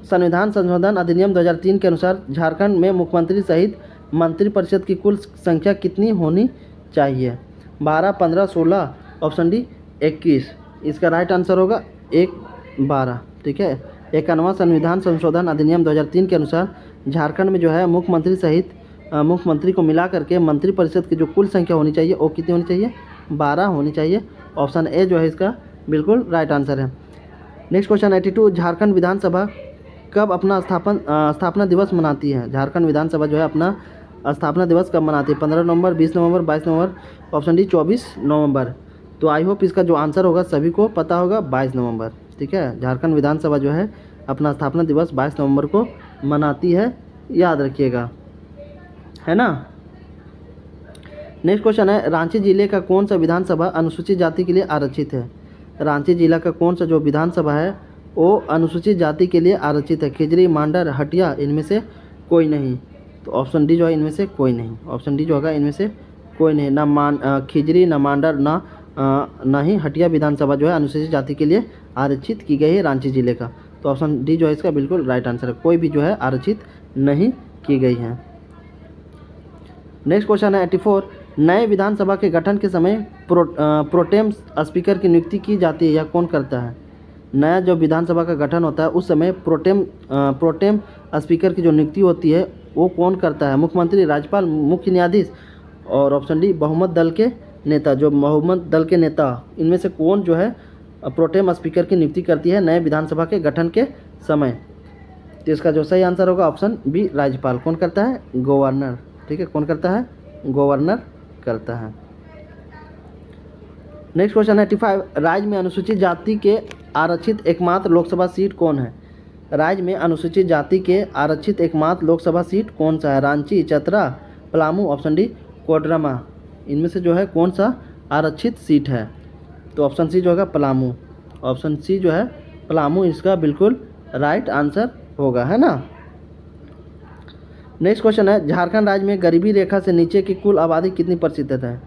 संविधान संशोधन अधिनियम 2003 के अनुसार झारखंड में मुख्यमंत्री सहित मंत्रिपरिषद की कुल संख्या कितनी होनी चाहिए? 12, 15, 16, ऑप्शन डी 21। इसका राइट आंसर होगा 12। ठीक है, 51वां संविधान संशोधन अधिनियम 2003 के अनुसार झारखंड में जो है मुख्यमंत्री सहित मुख्यमंत्री को मिला करके मंत्रिपरिषद की जो कुल संख्या होनी चाहिए वो कितनी होनी चाहिए? 12 होनी चाहिए। ऑप्शन ए जो है इसका बिल्कुल राइट आंसर है। Next question 82। झारखंड विधानसभा कब अपना स्थापना दिवस मनाती है? झारखंड विधानसभा जो है अपना स्थापना दिवस कब मनाती है? 15 नवंबर, 20 नवंबर, 22 नवंबर, ऑप्शन डी 24 नवंबर। तो आई होप इसका जो आंसर होगा सभी को पता होगा 22 नवंबर। ठीक है, झारखंड विधानसभा जो है अपना स्थापना दिवस 22 नवंबर को मनाती है, याद रखिएगा, है ना। नेक्स्ट क्वेश्चन है रांची जिले का कौन सा विधानसभा अनुसूचित जाति के लिए आरक्षित है? रांची जिला का कौन सा जो विधानसभा है वो अनुसूचित जाति के लिए आरक्षित है? खिजरी, मांडर, हटिया, इनमें से कोई नहीं। तो ऑप्शन डी जो है इनमें से कोई नहीं। ऑप्शन डी जो होगा इनमें से कोई नहीं, ना खिजरी, ना मांडर, ना ही हटिया विधानसभा जो है अनुसूचित जाति के लिए आरक्षित की गई है रांची जिले का। तो ऑप्शन डी जो है इसका बिल्कुल राइट आंसर है, कोई भी जो है आरक्षित नहीं की गई है। नेक्स्ट क्वेश्चन है 84। नए विधानसभा के गठन के समय प्रोटेम स्पीकर की नियुक्ति की जाती है या कौन करता है? नया जो विधानसभा का गठन होता है उस समय प्रोटेम स्पीकर की जो नियुक्ति होती है वो कौन करता है? मुख्यमंत्री, राज्यपाल, मुख्य न्यायाधीश, और ऑप्शन डी बहुमत दल के नेता। जो बहुमत दल के नेता, इनमें से कौन जो है प्रोटेम स्पीकर की नियुक्ति करती है नए विधानसभा के गठन के समय? तो इसका जो सही आंसर होगा ऑप्शन बी राज्यपाल। कौन करता है? गवर्नर। ठीक है, कौन करता है? गवर्नर करता है। नेक्स्ट क्वेश्चन है 85। राज्य में अनुसूचित जाति के आरक्षित एकमात्र लोकसभा सीट कौन है? राज्य में अनुसूचित जाति के आरक्षित एकमात्र लोकसभा सीट कौन सा है? Ranchi, Chatra, Palamu, option D Koderma. इनमें से जो है कौन सा आरक्षित सीट है? तो ऑप्शन सी जो होगा पलामू। ऑप्शन सी जो है पलामू इसका बिल्कुल राइट आंसर होगा, है ना। नेक्स्ट क्वेश्चन है झारखंड राज्य में गरीबी रेखा से नीचे की कुल आबादी कितनी प्रतिशत है?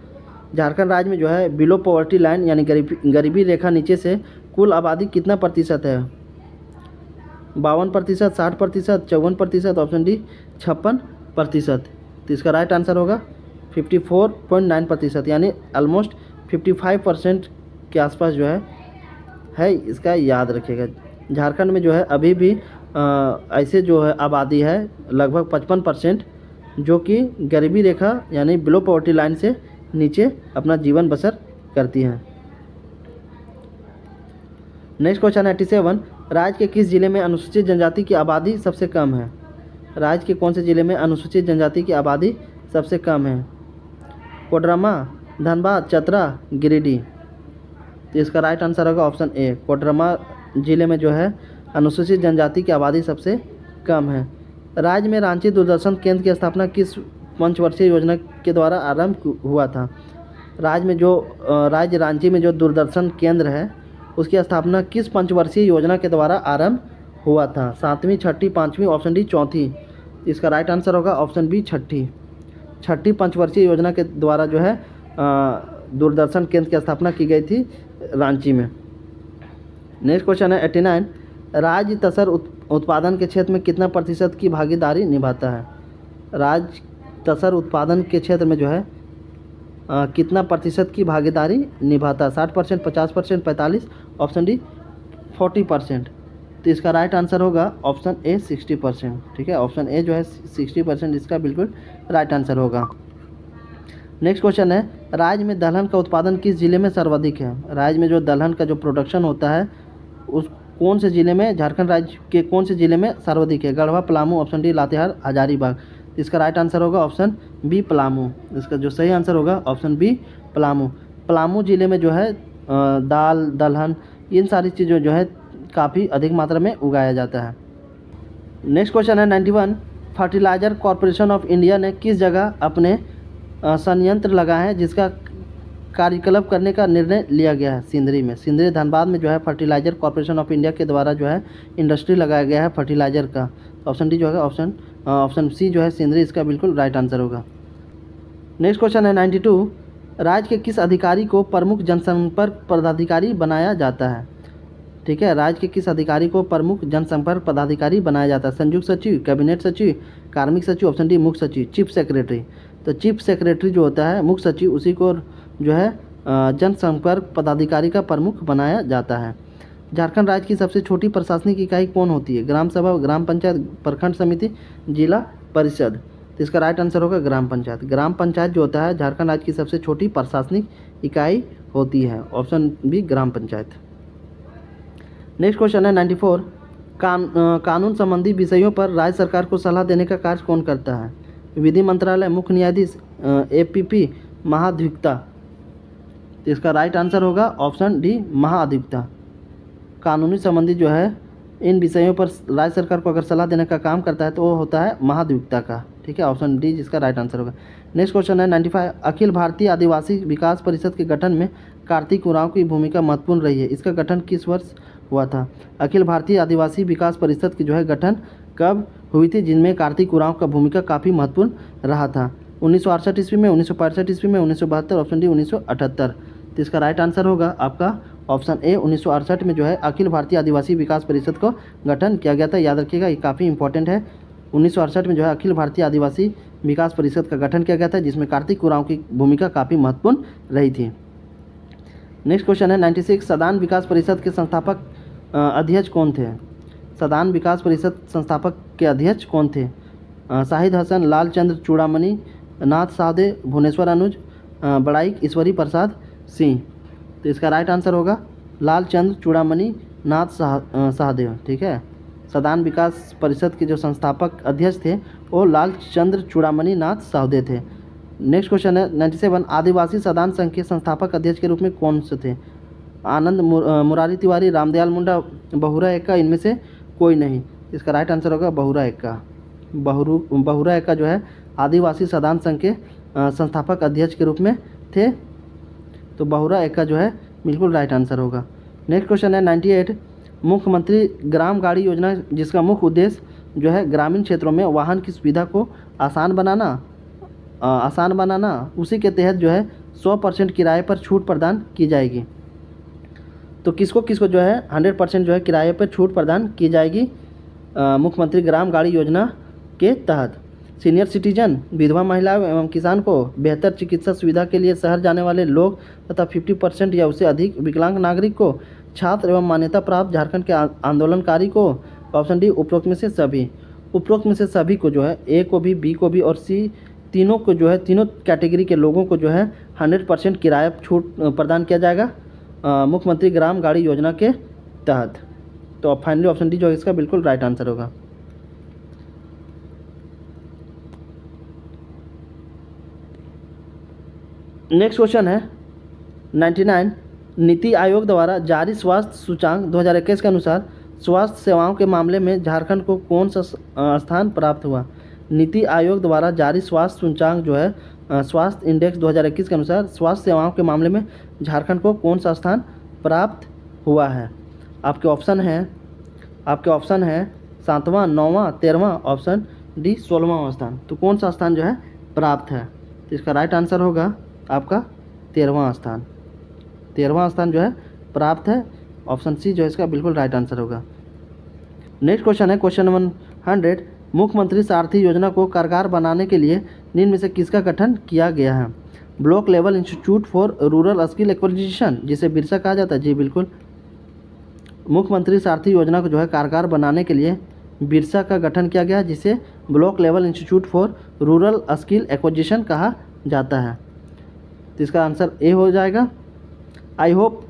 झारखंड राज्य में जो है बिलो पॉवर्टी लाइन यानी गरीबी रेखा नीचे से कुल आबादी कितना प्रतिशत है? 52%, 60%, 54%, ऑप्शन डी 56%। तो इसका राइट आंसर होगा 54.9%, यानी ऑलमोस्ट 55% के आसपास जो है इसका याद रखिएगा। झारखंड में जो है अभी भी ऐसे जो है आबादी है लगभग 55% जो कि गरीबी रेखा यानी बिलो पॉवर्टी लाइन से नीचे अपना जीवन बसर करती हैं। नेक्स्ट क्वेश्चन 87, राज्य के किस जिले में अनुसूचित जनजाति की आबादी सबसे कम है? राज्य के कौन से जिले में अनुसूचित जनजाति की आबादी सबसे कम है? कोडरमा, धनबाद, चतरा, गिरिडीह। तो इसका राइट आंसर होगा ऑप्शन ए, कोडरमा जिले में जो है अनुसूचित जनजाति की आबादी सबसे कम है। राज्य में रांची दूरदर्शन केंद्र की स्थापना किस पंचवर्षीय योजना के द्वारा आरंभ हुआ था? राज्य रांची में जो दूरदर्शन केंद्र है उसकी स्थापना किस पंचवर्षीय योजना के द्वारा आरंभ हुआ था? 7वीं, 6ठी, 5वीं, ऑप्शन डी चौथी। इसका राइट आंसर होगा ऑप्शन बी, छठी पंचवर्षीय योजना के द्वारा जो है दूरदर्शन केंद्र की स्थापना की गई थी रांची में। नेक्स्ट क्वेश्चन है 89, राज्य तसर उत्पादन के क्षेत्र में कितना प्रतिशत की भागीदारी निभाता है? राज्य तसर उत्पादन के क्षेत्र में जो है कितना प्रतिशत की भागीदारी निभाता है? 60%, 50%, 45, ऑप्शन डी 40%। तो इसका राइट आंसर होगा ऑप्शन ए 60%। ठीक है, ऑप्शन ए जो है 60% इसका बिल्कुल राइट आंसर होगा। नेक्स्ट क्वेश्चन है, राज्य में दलहन का उत्पादन किस जिले में सर्वाधिक है? राज्य में जो दलहन का जो प्रोडक्शन होता है उस कौन से जिले में, झारखंड राज्य के कौन से जिले में सर्वाधिक है? Garhwa, Palamu, option D Latehar, Hazaribagh. इसका राइट आंसर होगा ऑप्शन बी पलामू। इसका जो सही आंसर होगा ऑप्शन बी पलामू। पलामू जिले में जो है दाल, दलहन, इन सारी चीज़ों जो है काफ़ी अधिक मात्रा में उगाया जाता है। नेक्स्ट क्वेश्चन है 91, फर्टिलाइजर कॉरपोरेशन ऑफ इंडिया ने किस जगह अपने संयंत्र लगाए हैं जिसका कार्यकलाप करने का निर्णय लिया गया है? सिंदरी में, सिंदरी धनबाद में जो है फर्टिलाइजर कॉरपोरेशन ऑफ इंडिया के द्वारा जो है इंडस्ट्री लगाया गया है फर्टिलाइजर का। ऑप्शन डी जो है ऑप्शन सी जो है सिंदरी इसका बिल्कुल राइट आंसर होगा। नेक्स्ट क्वेश्चन है 92, राज्य के किस अधिकारी को प्रमुख जनसंपर्क पदाधिकारी बनाया जाता है? ठीक है, राज्य के किस अधिकारी को प्रमुख जनसंपर्क पदाधिकारी बनाया जाता है? संयुक्त सचिव, कैबिनेट सचिव, कार्मिक सचिव, ऑप्शन डी मुख्य सचिव, चीफ सेक्रेटरी। तो चीफ सेक्रेटरी जो होता है मुख्य सचिव, उसी को जो है जनसंपर्क पदाधिकारी का प्रमुख बनाया जाता है। झारखंड राज्य की सबसे छोटी प्रशासनिक इकाई कौन होती है? ग्राम सभा, ग्राम पंचायत, प्रखंड समिति, जिला परिषद। तो इसका राइट आंसर होगा ग्राम पंचायत। ग्राम पंचायत जो होता है झारखंड राज्य की सबसे छोटी प्रशासनिक इकाई होती है, ऑप्शन बी ग्राम पंचायत। नेक्स्ट क्वेश्चन है 94, कानून संबंधी विषयों पर राज्य सरकार को सलाह देने का कार्य कौन करता है? विधि मंत्रालय, मुख्य न्यायाधीश, एपीपी, महाधिवक्ता। तो इसका राइट आंसर होगा ऑप्शन डी महाधिवक्ता। कानूनी संबंधी जो है इन विषयों पर राज्य सरकार को अगर सलाह देने का काम करता है तो वो होता है महाधिवक्ता का। ठीक है, ऑप्शन डी जिसका राइट आंसर होगा। नेक्स्ट क्वेश्चन है 95, अखिल भारतीय आदिवासी विकास परिषद के गठन में कार्तिक उरांव की भूमिका महत्वपूर्ण रही है। इसका गठन किस वर्ष हुआ था? अखिल भारतीय आदिवासी विकास परिषद की जो है गठन कब हुई थी जिनमें कार्तिक उरांव का भूमिका काफ़ी महत्वपूर्ण रहा था? 1968 ईस्वी में, 1965 ईस्वी में, 1972, ऑप्शन डी 1978। तो इसका राइट आंसर होगा आपका ऑप्शन ए 1968 में जो है अखिल भारतीय आदिवासी विकास परिषद को गठन किया गया था। याद रखिएगा, ये काफ़ी इंपॉर्टेंट है। 1968 में जो है अखिल भारतीय आदिवासी विकास परिषद का गठन किया गया था जिसमें कार्तिक उरांव की भूमिका काफ़ी महत्वपूर्ण रही थी। नेक्स्ट क्वेश्चन है 96, सदान विकास परिषद के संस्थापक अध्यक्ष कौन थे? सदान विकास परिषद संस्थापक के अध्यक्ष कौन थे? शाहिद हसन, लालचंद्र चूड़ामणि, नाथ साहदेव, भुवनेश्वर अनुज, बड़ाइक ईश्वरी प्रसाद सिंह। तो इसका राइट आंसर होगा लालचंद्र चूड़ामणि, नाथ साहदेव। ठीक है, सदान विकास परिषद के जो संस्थापक अध्यक्ष थे वो लालचंद्र चूड़ामणि, नाथ साहदेव थे। नेक्स्ट क्वेश्चन है 97, आदिवासी सदान संघ के संस्थापक अध्यक्ष के रूप में कौन से थे? आनंद मुरारी तिवारी, रामदयाल मुंडा, बहुरा एक्का, इनमें से कोई नहीं। इसका राइट आंसर होगा बहुरा एक्का। बहुरा एक्का जो है आदिवासी सदान संघ के संस्थापक अध्यक्ष के रूप में थे, तो बहुरा एक्का जो है बिल्कुल राइट आंसर होगा। नेक्स्ट क्वेश्चन है 98, मुख्यमंत्री ग्राम गाड़ी योजना जिसका मुख्य उद्देश्य जो है ग्रामीण क्षेत्रों में वाहन की सुविधा को आसान बनाना, उसी के तहत जो है 100% किराए पर छूट प्रदान की जाएगी। तो किसको जो है 100% जो है किराए पर छूट प्रदान की जाएगी मुख्यमंत्री ग्राम गाड़ी योजना के तहत? सीनियर सिटीजन, विधवा महिलाओं एवं किसान को बेहतर चिकित्सा सुविधा के लिए शहर जाने वाले लोग तथा 50% या उससे अधिक विकलांग नागरिक को, छात्र एवं मान्यता प्राप्त झारखंड के आंदोलनकारी को। ऑप्शन डी उपरोक्त में से सभी। उपरोक्त में से सभी को जो है, ए को भी, बी को भी और सी तीनों को जो है, तीनों कैटेगरी के लोगों को जो है 100% किराया छूट प्रदान किया जाएगा मुख्यमंत्री ग्राम गाड़ी योजना के तहत। तो अब फाइनली ऑप्शन डी जो है इसका बिल्कुल राइट आंसर होगा। नेक्स्ट क्वेश्चन है 99। नीति आयोग द्वारा जारी स्वास्थ्य सूचांक 2021 के अनुसार स्वास्थ्य सेवाओं के मामले में झारखंड को कौन सा स्थान प्राप्त हुआ। नीति आयोग द्वारा जारी स्वास्थ्य सूचांक जो है स्वास्थ्य इंडेक्स 2021 के अनुसार स्वास्थ्य सेवाओं के मामले में झारखंड को कौन सा स्थान प्राप्त हुआ है। आपके ऑप्शन है 7वां, 9वां, 13वां, ऑप्शन डी 16वां स्थान। तो कौन सा स्थान जो है प्राप्त है, तो इसका राइट आंसर होगा आपका 13वां स्थान। 13वां स्थान जो है प्राप्त है, ऑप्शन सी जो है इसका बिल्कुल राइट आंसर होगा। नेक्स्ट क्वेश्चन है क्वेश्चन नंबर 100। मुख्यमंत्री सारथी योजना को कारगर बनाने के लिए निम्न में से किसका गठन किया गया है। Block level institute for rural skill acquisition, जिसे बिरसा कहा जाता है। जी बिल्कुल, मुख्यमंत्री सारथी योजना को जो है कारगर बनाने के लिए बिरसा का गठन किया गया, जिसे block level institute for rural skill acquisition कहा जाता है। तो इसका आंसर ए हो जाएगा। आई होप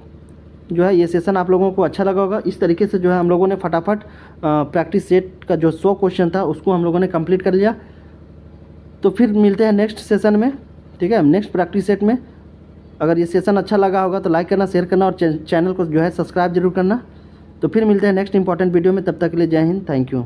जो है ये सेशन आप लोगों को अच्छा लगा होगा। इस तरीके से जो है हम लोगों ने फटाफट प्रैक्टिस सेट का जो 100 क्वेश्चन था उसको हम लोगों ने कंप्लीट कर लिया। तो फिर मिलते हैं नेक्स्ट सेशन में, ठीक है, नेक्स्ट प्रैक्टिस सेट में। अगर ये सेशन अच्छा लगा होगा तो लाइक करना, शेयर करना और चैनल को जो है सब्सक्राइब जरूर करना। तो फिर मिलते हैं नेक्स्ट इंपॉर्टेंट वीडियो में, तब तक के लिए जय हिंद, थैंक यू।